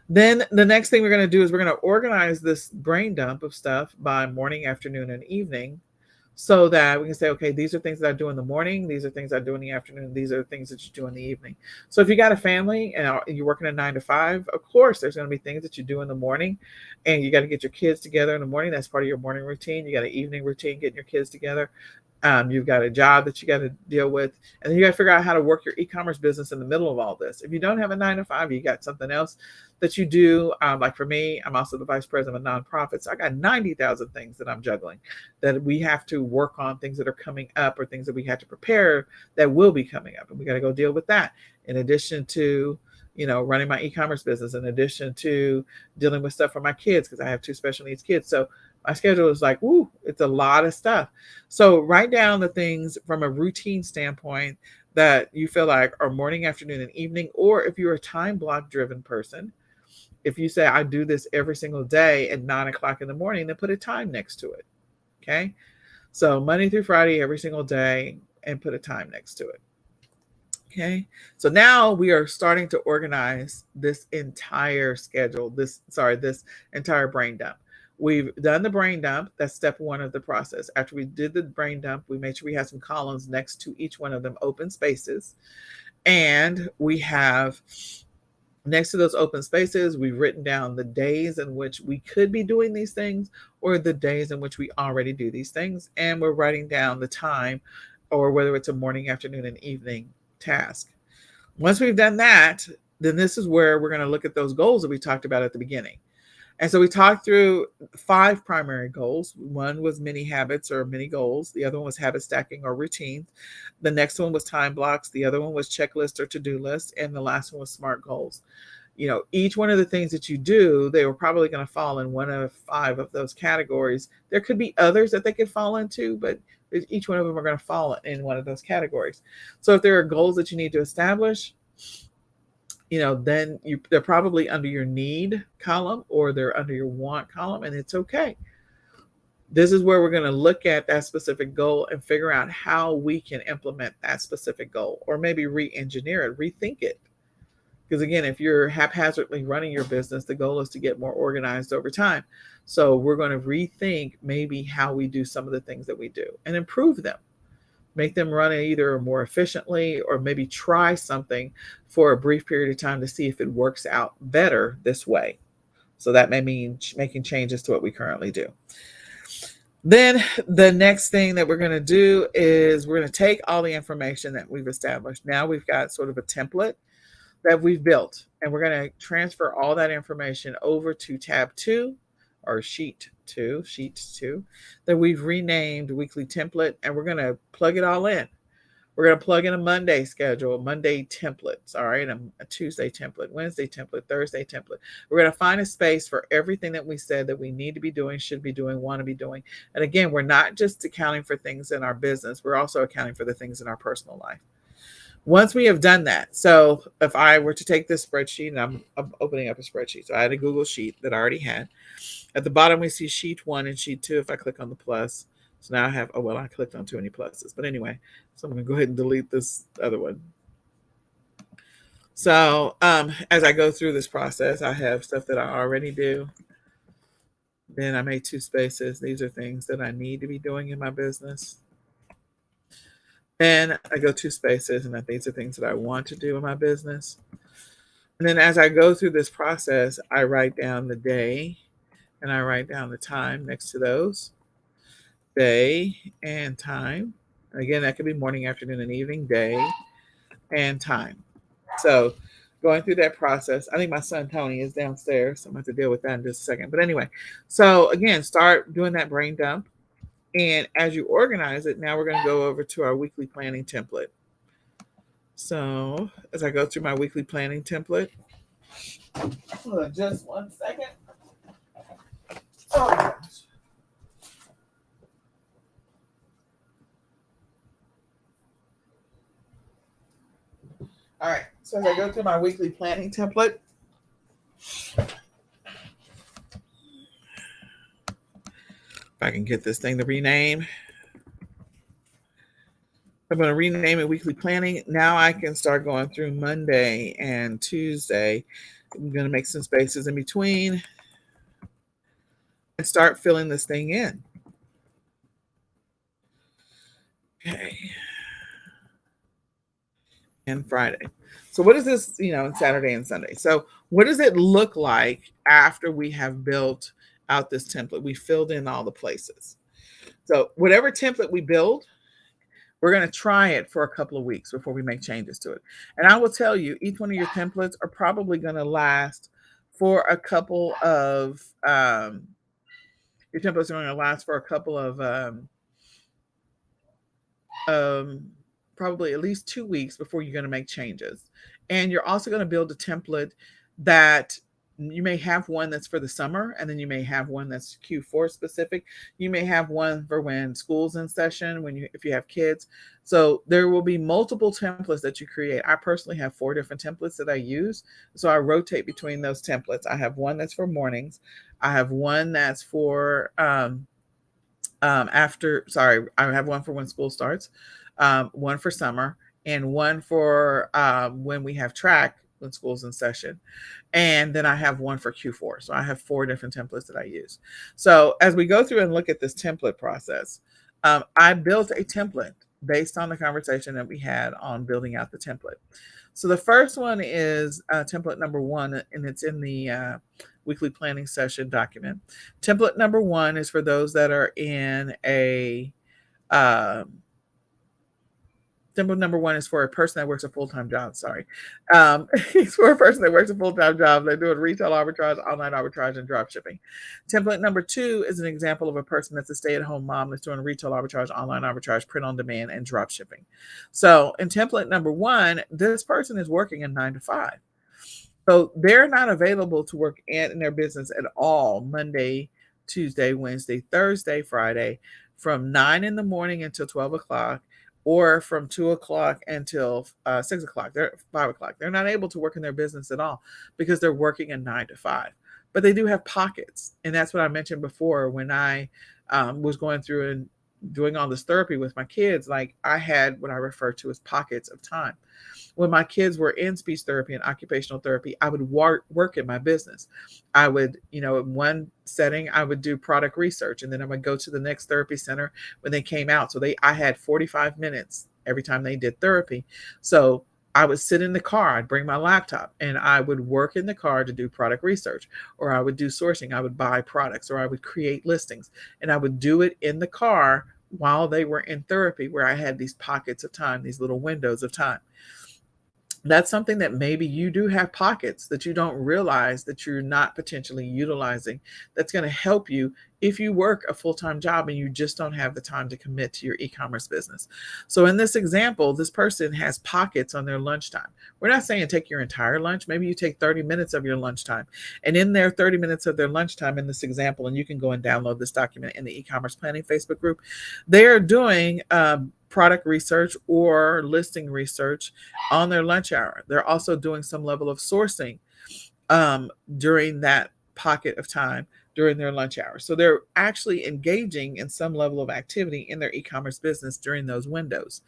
Then the next thing we're going to do is we're going to organize this brain dump of stuff by morning, afternoon, and evening, so that we can say, okay, these are things that I do in the morning, these are things I do in the afternoon, these are the things that you do in the evening. So if you got a family and you're working a 9 to 5, of course there's going to be things that you do in the morning, and you got to get your kids together in the morning. That's part of your morning routine. You got an evening routine, getting your kids together. You've got a job that you got to deal with, and then you got to figure out how to work your e-commerce business in the middle of all this. If you don't have a 9 to 5, you got something else that you do. Like for me, I'm also the vice president of a nonprofit, so I got 90,000 things that I'm juggling that we have to work on, things that are coming up or things that we have to prepare that will be coming up, and we got to go deal with that. In addition to running my e-commerce business, in addition to dealing with stuff for my kids, because I have 2 special needs kids. So my schedule is like, woo, it's a lot of stuff. So write down the things from a routine standpoint that you feel like are morning, afternoon, and evening. Or if you're a time block driven person, if you say, I do this every single day at 9 o'clock in the morning, then put a time next to it. Okay. So Monday through Friday, every single day, and put a time next to it. Okay. So now we are starting to organize this entire schedule, this entire brain dump. We've done the brain dump. That's step 1 of the process. After we did the brain dump, we made sure we had some columns next to each one of them, open spaces. And we have, next to those open spaces, we've written down the days in which we could be doing these things, or the days in which we already do these things. And we're writing down the time, or whether it's a morning, afternoon, and evening task. Once we've done that, then this is where we're going to look at those goals that we talked about at the beginning. And so we talked through 5 primary goals. One was mini habits or mini goals. The other one was habit stacking or routines. The next one was time blocks. The other one was checklist or to-do list. And the last one was SMART goals. Each one of the things that you do, they were probably going to fall in one of 5 of those categories. There could be others that they could fall into, but each one of them are going to fall in one of those categories. So if there are goals that you need to establish, then they're probably under your need column or they're under your want column, and it's okay. This is where we're going to look at that specific goal and figure out how we can implement that specific goal, or maybe re-engineer it, rethink it. Because again, if you're haphazardly running your business, the goal is to get more organized over time. So we're going to rethink maybe how we do some of the things that we do and improve them. Make them run either more efficiently, or maybe try something for a brief period of time to see if it works out better this way. So that may mean making changes to what we currently do. Then the next thing that we're going to do is we're going to take all the information that we've established. Now we've got sort of a template that we've built, and we're going to transfer all that information over to tab 2 or sheet 2 that we've renamed weekly template, and we're going to plug it all in. We're going to plug in a Monday schedule, Monday templates, all right, a Tuesday template, Wednesday template, Thursday template. We're going to find a space for everything that we said that we need to be doing, should be doing, want to be doing. And again, we're not just accounting for things in our business, we're also accounting for the things in our personal life. Once we have done that, so if I were to take this spreadsheet, and I'm opening up a spreadsheet. So I had a Google sheet that I already had. At the bottom, we see sheet 1 and sheet 2. If I click on the plus, so now I have, I clicked on too many pluses. But anyway, so I'm going to go ahead and delete this other one. So as I go through this process, I have stuff that I already do. Then I made 2 spaces. These are things that I need to be doing in my business. And I go 2 spaces, and these are things that I want to do in my business. And then as I go through this process, I write down the day and I write down the time next to those. Day and time. Again, that could be morning, afternoon, and evening. Day and time. So going through that process, I think my son Tony is downstairs, so I'm going to have to deal with that in just a second. But anyway, so again, start doing that brain dump. And as you organize it, now we're going to go over to our weekly planning template. So as I go through my weekly planning template, hold on just one second. Oh my gosh. All right, so as I go through my weekly planning template, if I can get this thing to rename, I'm going to rename it weekly planning. Now I can start going through Monday and Tuesday. I'm going to make some spaces in between and start filling this thing in. Okay. And Friday. So what is this, Saturday and Sunday? So what does it look like after we have built out this template? We filled in all the places. So whatever template we build, we're going to try it for a couple of weeks before we make changes to it. And I will tell you, each one of your templates are probably going to last for a couple of, your templates are going to last for a couple of, probably at least 2 weeks before you're going to make changes. And you're also going to build a template that you may have one that's for the summer, and then you may have one that's Q4 specific. You may have one for when school's in session, if you have kids. So there will be multiple templates that you create. I personally have 4 different templates that I use. So I rotate between those templates. I have one that's for mornings. I have one that's for I have one for when school starts, one for summer, and one for when we have track when school's in session. And then I have one for Q4. So I have 4 different templates that I use. So as we go through and look at this template process, I built a template based on the conversation that we had on building out the template. So the first one is template number 1, and it's in the weekly planning session document. Template number 1 is for those that are in a template number 1 is for a person that works a full-time job. It's for a person that works a full-time job. They're doing retail arbitrage, online arbitrage, and drop shipping. Template number 2 is an example of a person that's a stay-at-home mom that's doing retail arbitrage, online arbitrage, print on demand, and drop shipping. So in template number 1, this person is working a 9 to 5. So they're not available to work in their business at all Monday, Tuesday, Wednesday, Thursday, Friday from 9 in the morning until 12 o'clock or from 2 o'clock until 6 o'clock. They're 5 o'clock. They're not able to work in their business at all because they're working a 9 to 5. But they do have pockets. And that's what I mentioned before when I was going through and doing all this therapy with my kids. Like I had what I refer to as pockets of time when my kids were in speech therapy and occupational therapy, I would work in my business. I would, in one setting, I would do product research, and then I would go to the next therapy center when they came out. So I had 45 minutes every time they did therapy. So I would sit in the car, I'd bring my laptop, and I would work in the car to do product research, or I would do sourcing, I would buy products, or I would create listings, and I would do it in the car while they were in therapy, where I had these pockets of time, these little windows of time. That's something that maybe you do have pockets that you don't realize that you're not potentially utilizing. That's going to help you if you work a full-time job and you just don't have the time to commit to your e-commerce business. So in this example, this person has pockets on their lunchtime. We're not saying take your entire lunch. Maybe you take 30 minutes of your lunchtime, and in their 30 minutes of their lunchtime in this example, and you can go and download this document in the e-commerce planning Facebook group, they are doing product research or listing research on their lunch hour. They're also doing some level of sourcing during that pocket of time during their lunch hour. So they're actually engaging in some level of activity in their e-commerce business during those windows.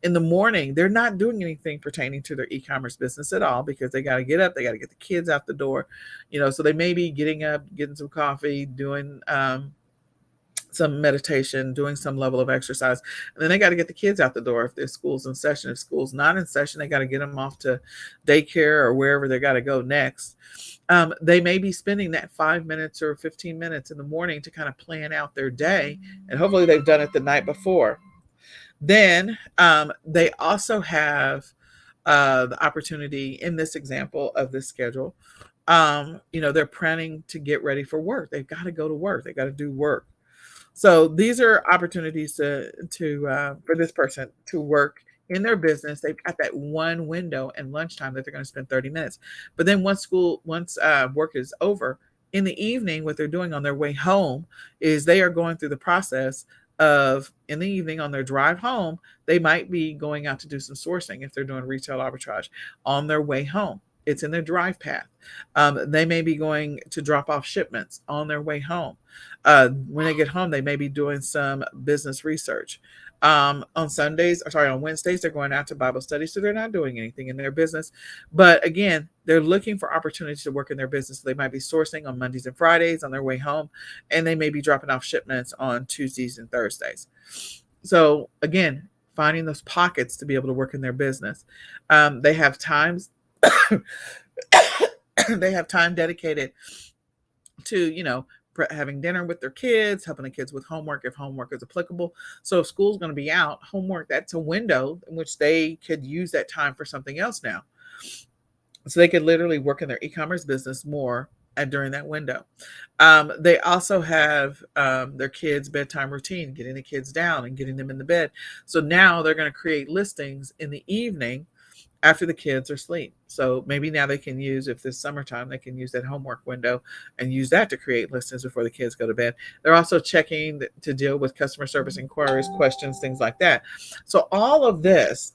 In the morning, they're not doing anything pertaining to their e-commerce business at all because they got to get up, they got to get the kids out the door, so they may be getting up, getting some coffee, doing some meditation, doing some level of exercise, and then they got to get the kids out the door if their school's in session. If school's not in session, they got to get them off to daycare or wherever they got to go next. They may be spending that 5 minutes or 15 minutes in the morning to kind of plan out their day, and hopefully they've done it the night before. Then they also have the opportunity in this example of this schedule. They're planning to get ready for work. They've got to go to work. They got to do work. So these are opportunities to for this person to work in their business. They've got that one window and lunchtime that they're going to spend 30 minutes. But then once work is over, in the evening, what they're doing on their way home is they are going through the process of, in the evening on their drive home, they might be going out to do some sourcing if they're doing retail arbitrage on their way home. It's in their drive path. They may be going to drop off shipments on their way home. When they get home, they may be doing some business research. On Wednesdays, they're going out to Bible study, so they're not doing anything in their business. But again, they're looking for opportunities to work in their business. So they might be sourcing on Mondays and Fridays on their way home, and they may be dropping off shipments on Tuesdays and Thursdays. So again, finding those pockets to be able to work in their business. They have times they have time dedicated to having dinner with their kids, helping the kids with homework if homework is applicable. So if school's going to be out, homework, that's a window in which they could use that time for something else now. So they could literally work in their e-commerce business more during that window. They also have their kids' bedtime routine, getting the kids down and getting them in the bed. So now they're going to create listings in the evening after the kids are asleep. So maybe now they can use, if this summertime, they can use that homework window and use that to create listings before the kids go to bed. They're also checking to deal with customer service inquiries, questions, things like that. So all of this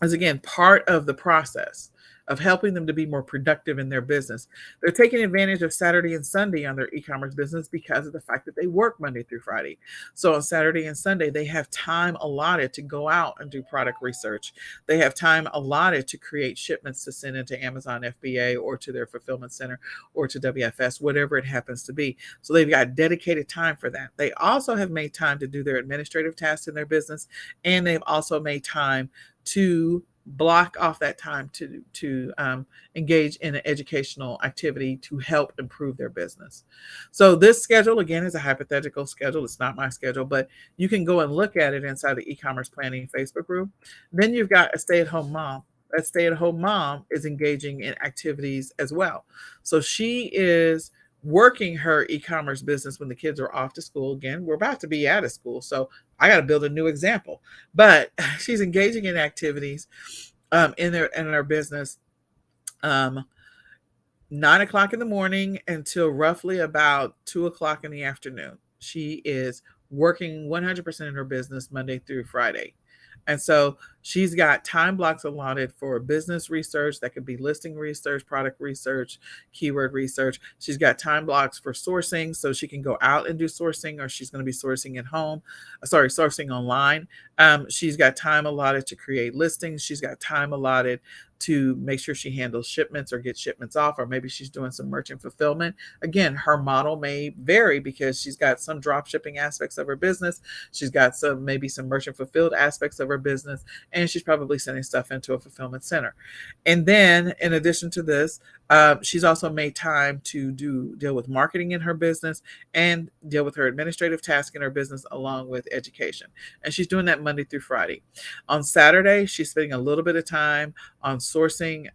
is, again, part of the process of helping them to be more productive in their business. They're taking advantage of Saturday and Sunday on their e-commerce business because of the fact that they work Monday through Friday. So on Saturday and Sunday, they have time allotted to go out and do product research. They have time allotted to create shipments to send into Amazon FBA or to their fulfillment center or to WFS, whatever it happens to be. So they've got dedicated time for that. They also have made time to do their administrative tasks in their business, and they've also made time to block off that time to engage in an educational activity to help improve their business. So this schedule, again, is a hypothetical schedule. It's not my schedule, but you can go and look at it inside the e-commerce planning Facebook group. Then you've got a stay-at-home mom. That stay-at-home mom is engaging in activities as well. So she is working her e-commerce business when the kids are off to school. Again, we're about to be out of school, so I got to build a new example. But she's engaging in activities in her business, 9 o'clock in the morning until roughly about 2 o'clock in the afternoon. She is working 100% in her business Monday through Friday. And so she's got time blocks allotted for business research. That could be listing research, product research, keyword research. She's got time blocks for sourcing, so she can go out and do sourcing, or she's going to be sourcing at home. Sorry, sourcing online. She's got time allotted to create listings. She's got time allotted to make sure she handles shipments or gets shipments off, or maybe she's doing some merchant fulfillment. Again, her model may vary because she's got some drop shipping aspects of her business. She's got maybe some merchant fulfilled aspects of her business, and she's probably sending stuff into a fulfillment center. And then, in addition to this, she's also made time to deal with marketing in her business and deal with her administrative tasks in her business along with education. And she's doing that Monday through Friday. On Saturday, she's spending a little bit of time on sourcing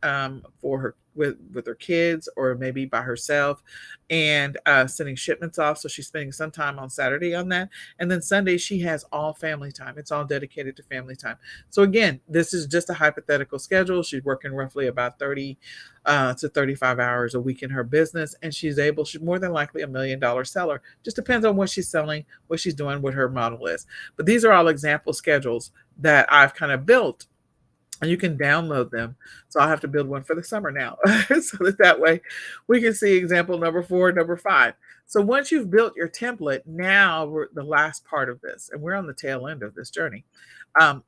for her with her kids, or maybe by herself, and sending shipments off. So she's spending some time on Saturday on that. And then Sunday, she has all family time. It's all dedicated to family time. So again, this is just a hypothetical schedule. She's working roughly about 30 to 35 hours a week in her business, and she's more than likely $1 million seller. Just depends on what she's selling, what she's doing, what her model is. But these are all example schedules that I've kind of built, and you can download them. So I'll have to build one for the summer now, so that way we can see example number 4, number 5. So once you've built your template, now we're the last part of this, and we're on the tail end of this journey,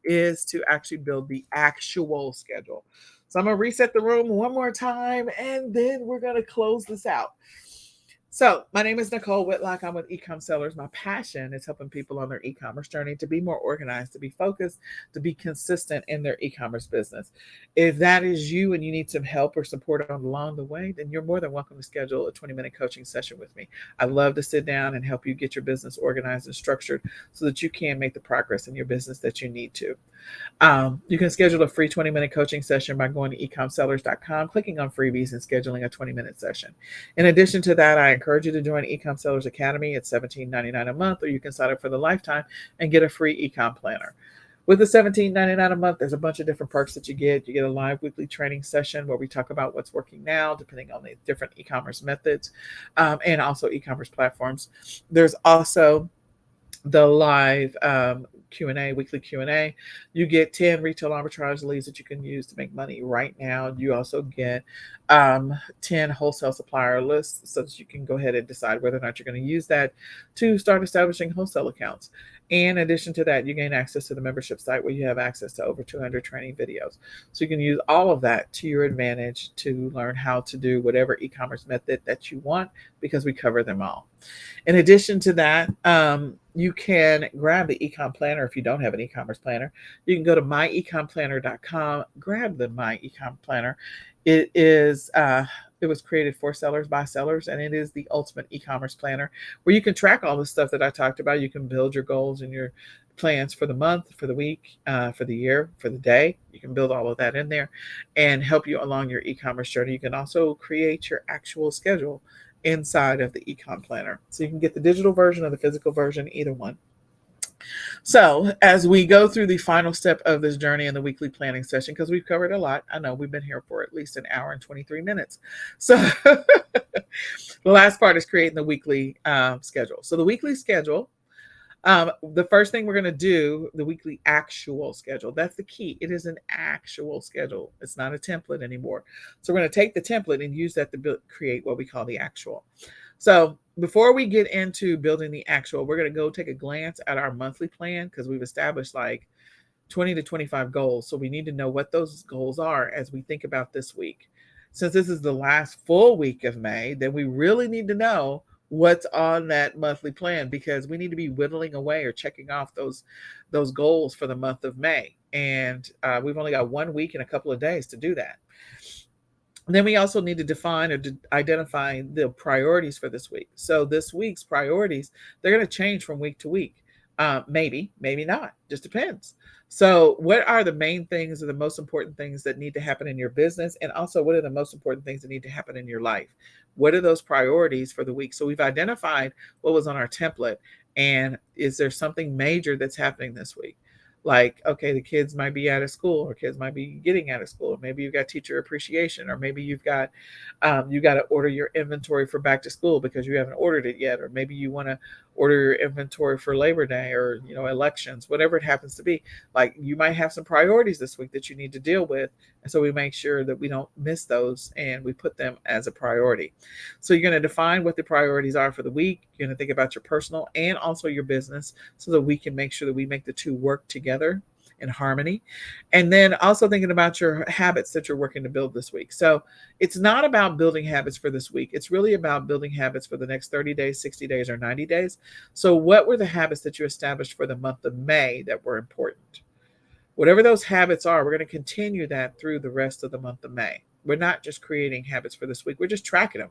is to actually build the actual schedule. So I'm going to reset the room one more time, and then we're going to close this out. So my name is Nicole Whitlock. I'm with eCom Sellers. My passion is helping people on their e-commerce journey to be more organized, to be focused, to be consistent in their e-commerce business. If that is you and you need some help or support along the way, then you're more than welcome to schedule a 20-minute coaching session with me. I love to sit down and help you get your business organized and structured so that you can make the progress in your business that you need to. You can schedule a free 20-minute coaching session by going to ecomsellers.com, clicking on freebies, and scheduling a 20-minute session. In addition to that, I encourage you to join eCom Sellers Academy. It's $17.99 a month, or you can sign up for the lifetime and get a free eCom planner. With the $17.99 a month, there's a bunch of different perks that you get. You get a live weekly training session where we talk about what's working now, depending on the different e-commerce methods, and also e-commerce platforms. There's also the live Q&A, weekly Q&A. You get 10 retail arbitrage leads that you can use to make money right now. You also get 10 wholesale supplier lists so that you can go ahead and decide whether or not you're going to use that to start establishing wholesale accounts. In addition to that, you gain access to the membership site where you have access to over 200 training videos. So you can use all of that to your advantage to learn how to do whatever e-commerce method that you want, because we cover them all. In addition to that, you can grab the eCom planner if you don't have an e-commerce planner. You can go to myecomplanner.com, grab the My eCom planner. It was created for sellers by sellers, and it is the ultimate e-commerce planner where you can track all the stuff that I talked about. You can build your goals and your plans for the month, for the week, for the year, for the day. You can build all of that in there and help you along your e-commerce journey. You can also create your actual schedule inside of the eCom planner. So you can get the digital version or the physical version, either one. So as we go through the final step of this journey in the weekly planning session, because we've covered a lot, I know we've been here for at least an hour and 23 minutes. So the last part is creating the weekly schedule. So the weekly schedule, the first thing we're going to do, the weekly actual schedule. That's the key. It is an actual schedule. It's not a template anymore. So we're going to take the template and use that to create what we call the actual. So before we get into building the actual, we're going to go take a glance at our monthly plan, because we've established like 20 to 25 goals. So we need to know what those goals are as we think about this week. Since this is the last full week of May, then we really need to know what's on that monthly plan, because we need to be whittling away or checking off those goals for the month of May. And we've only got 1 week and a couple of days to do that. Then we also need to define or identify the priorities for this week. So this week's priorities, they're going to change from week to week. Maybe not, just depends. So what are the main things or the most important things that need to happen in your business? And also, what are the most important things that need to happen in your life? What are those priorities for the week? So we've identified what was on our template. And is there something major that's happening this week? Like, okay, the kids might be out of school, or kids might be getting out of school, or maybe you've got teacher appreciation, or maybe you've got you got to order your inventory for back to school because you haven't ordered it yet, or maybe you want to order your inventory for Labor Day, or elections, whatever it happens to be. Like, you might have some priorities this week that you need to deal with, and so we make sure that we don't miss those and we put them as a priority. So you're going to define what the priorities are for the week. You're going to think about your personal and also your business, so that we can make sure that we make the two work together in harmony. And then also thinking about your habits that you're working to build this week. So it's not about building habits for this week. It's really about building habits for the next 30 days, 60 days, or 90 days. So what were the habits that you established for the month of May that were important? Whatever those habits are, we're going to continue that through the rest of the month of May. We're not just creating habits for this week. We're just tracking them.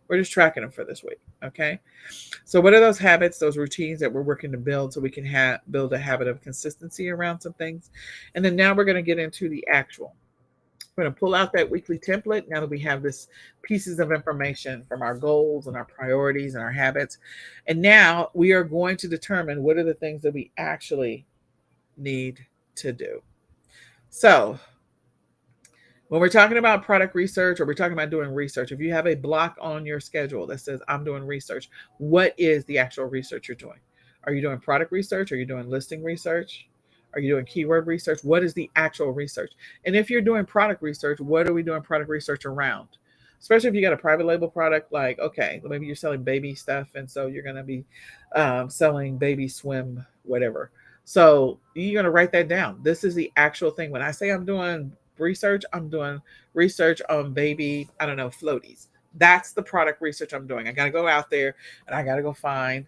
We're just tracking them for this week. Okay. So what are those habits, those routines that we're working to build so we can build a habit of consistency around some things? And then now we're going to get into the actual. We're going to pull out that weekly template now that we have this pieces of information from our goals and our priorities and our habits. And now we are going to determine what are the things that we actually need to do. So when we're talking about product research, or we're talking about doing research, if you have a block on your schedule that says I'm doing research, what is the actual research you're doing? Are you doing product research? Are you doing listing research? Are you doing keyword research? What is the actual research? And if you're doing product research, what are we doing product research around? Especially if you got a private label product, like, okay, maybe you're selling baby stuff, and so you're going to be selling baby swim, whatever. So you're going to write that down. This is the actual thing. When I say I'm doing research, I'm doing research on baby, I don't know, floaties. That's the product research I'm doing. I got to go out there and I got to go find,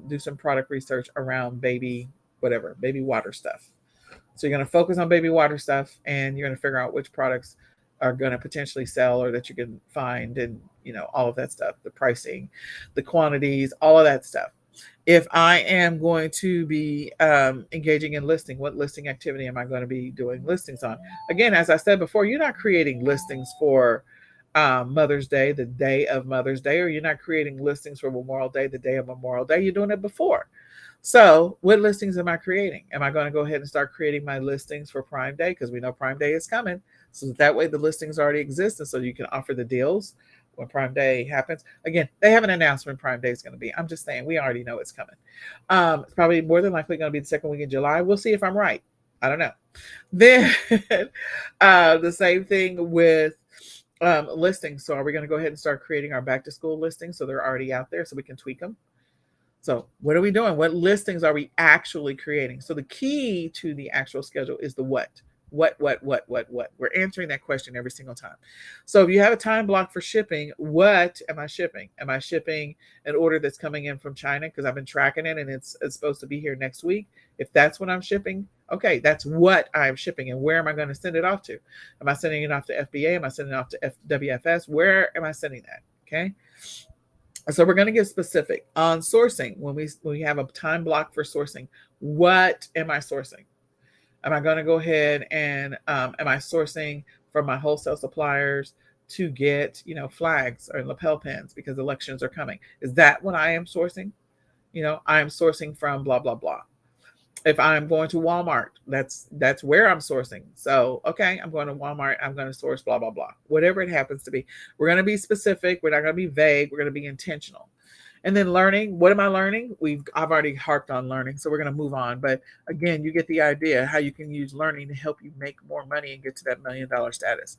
do some product research around baby, whatever, baby water stuff. So you're going to focus on baby water stuff, and you're going to figure out which products are going to potentially sell, or that you can find, and all of that stuff, the pricing, the quantities, all of that stuff. If I am going to be engaging in listing, what listing activity am I going to be doing listings on? Again, as I said before, you're not creating listings for Mother's Day, the day of Mother's Day, or you're not creating listings for Memorial Day, the day of Memorial Day. You're doing it before. So what listings am I creating? Am I going to go ahead and start creating my listings for Prime Day? Because we know Prime Day is coming. So that way the listings already exist, and so you can offer the deals when Prime Day happens. Again, they haven't announced when Prime Day is going to be. I'm just saying, we already know it's coming. It's probably more than likely going to be the second week in July. We'll see if I'm right. I don't know. Then the same thing with listings. So are we going to go ahead and start creating our back to school listings, so they're already out there so we can tweak them? So what are we doing? What listings are we actually creating? So the key to the actual schedule is the what. What? We're answering that question every single time. So if you have a time block for shipping, what am I shipping? Am I shipping an order that's coming in from China because I've been tracking it and it's supposed to be here next week? If that's what I'm shipping, okay, that's what I'm shipping. And where am I going to send it off to? Am I sending it off to FBA? Am I sending it off to WFS? Where am I sending that? Okay. So we're going to get specific on sourcing. When we have a time block for sourcing, what am I sourcing? Am I going to go ahead and am I sourcing from my wholesale suppliers to get flags or lapel pins because elections are coming? Is that what I am sourcing? I am sourcing from blah blah blah. If I'm going to Walmart, that's where I'm sourcing. So, okay, I'm going to Walmart, I'm going to source blah, blah, blah, whatever it happens to be. We're going to be specific. We're not going to be vague. We're going to be intentional. And then learning, what am I learning? I've already harped on learning, so we're going to move on. But again, you get the idea how you can use learning to help you make more money and get to that $1 million status.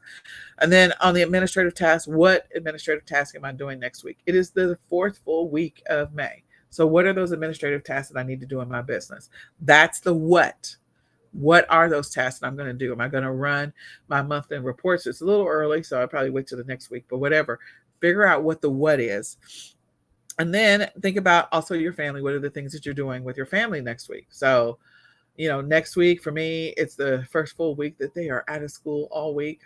And then on the administrative task, what administrative task am I doing next week? It is the 4th full week of May. So what are those administrative tasks that I need to do in my business? That's the what. What are those tasks that I'm going to do? Am I going to run my monthly reports? It's a little early, so I'll probably wait till the next week, but whatever. Figure out what the what is. And then think about also your family. What are the things that you're doing with your family next week? So, next week for me, it's the first full week that they are out of school all week.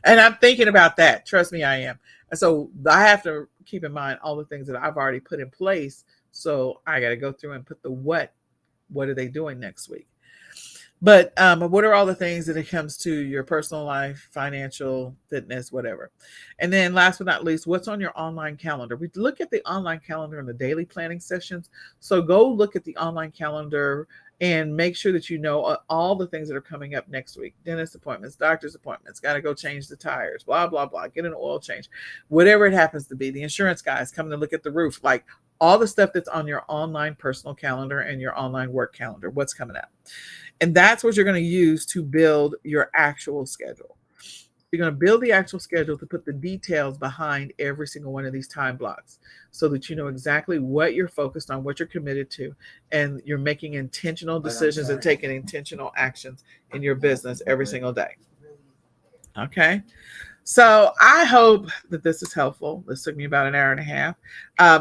And I'm thinking about that. Trust me, I am. And so I have to keep in mind all the things that I've already put in place. So I got to go through and put the what are they doing next week? But what are all the things that it comes to your personal life, financial, fitness, whatever? And then last but not least, what's on your online calendar? We look at the online calendar in the daily planning sessions. So go look at the online calendar and make sure that you know all the things that are coming up next week. Dentist appointments, doctor's appointments, got to go change the tires, blah, blah, blah, get an oil change, whatever it happens to be. The insurance guys coming to look at the roof, like all the stuff that's on your online personal calendar and your online work calendar, what's coming up. And that's what you're going to use to build your actual schedule. You're going to build the actual schedule to put the details behind every single one of these time blocks so that you know exactly what you're focused on, what you're committed to, and you're making intentional decisions and taking intentional actions in your business every single day. Okay. So I hope that this is helpful. This took me about an hour and a half. I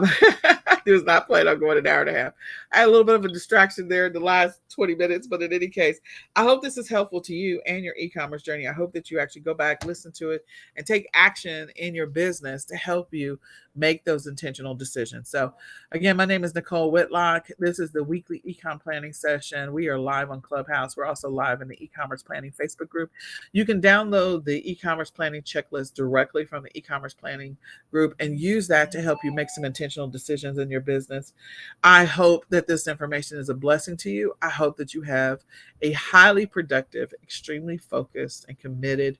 was not planning on going an hour and a half. I had a little bit of a distraction there in the last 20 minutes, but in any case, I hope this is helpful to you and your e-commerce journey. I hope that you actually go back, listen to it, and take action in your business to help you make those intentional decisions. So again, my name is Nicole Whitlock. This is the weekly e-com planning session. We are live on Clubhouse. We're also live in the e-commerce planning Facebook group. You can download the e-commerce planning checklist directly from the e-commerce planning group and use that to help you make some intentional decisions in your business. I hope that this information is a blessing to you. I hope that you have a highly productive, extremely focused, and committed,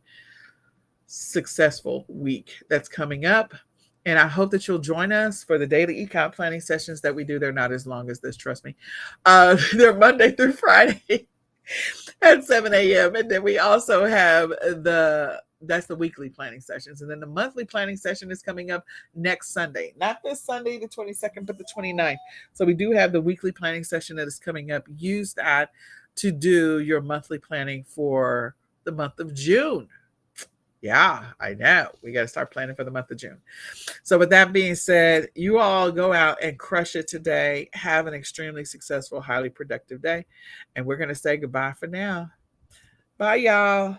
successful week that's coming up. And I hope that you'll join us for the daily ecom planning sessions that we do. They're not as long as this, trust me. They're Monday through Friday at 7 a.m. And then we also have that's the weekly planning sessions. And then the monthly planning session is coming up next Sunday. Not this Sunday, the 22nd, but the 29th. So we do have the weekly planning session that is coming up. Use that to do your monthly planning for the month of June. Yeah, I know. We got to start planning for the month of June. So with that being said, you all go out and crush it today. Have an extremely successful, highly productive day. And we're going to say goodbye for now. Bye, y'all.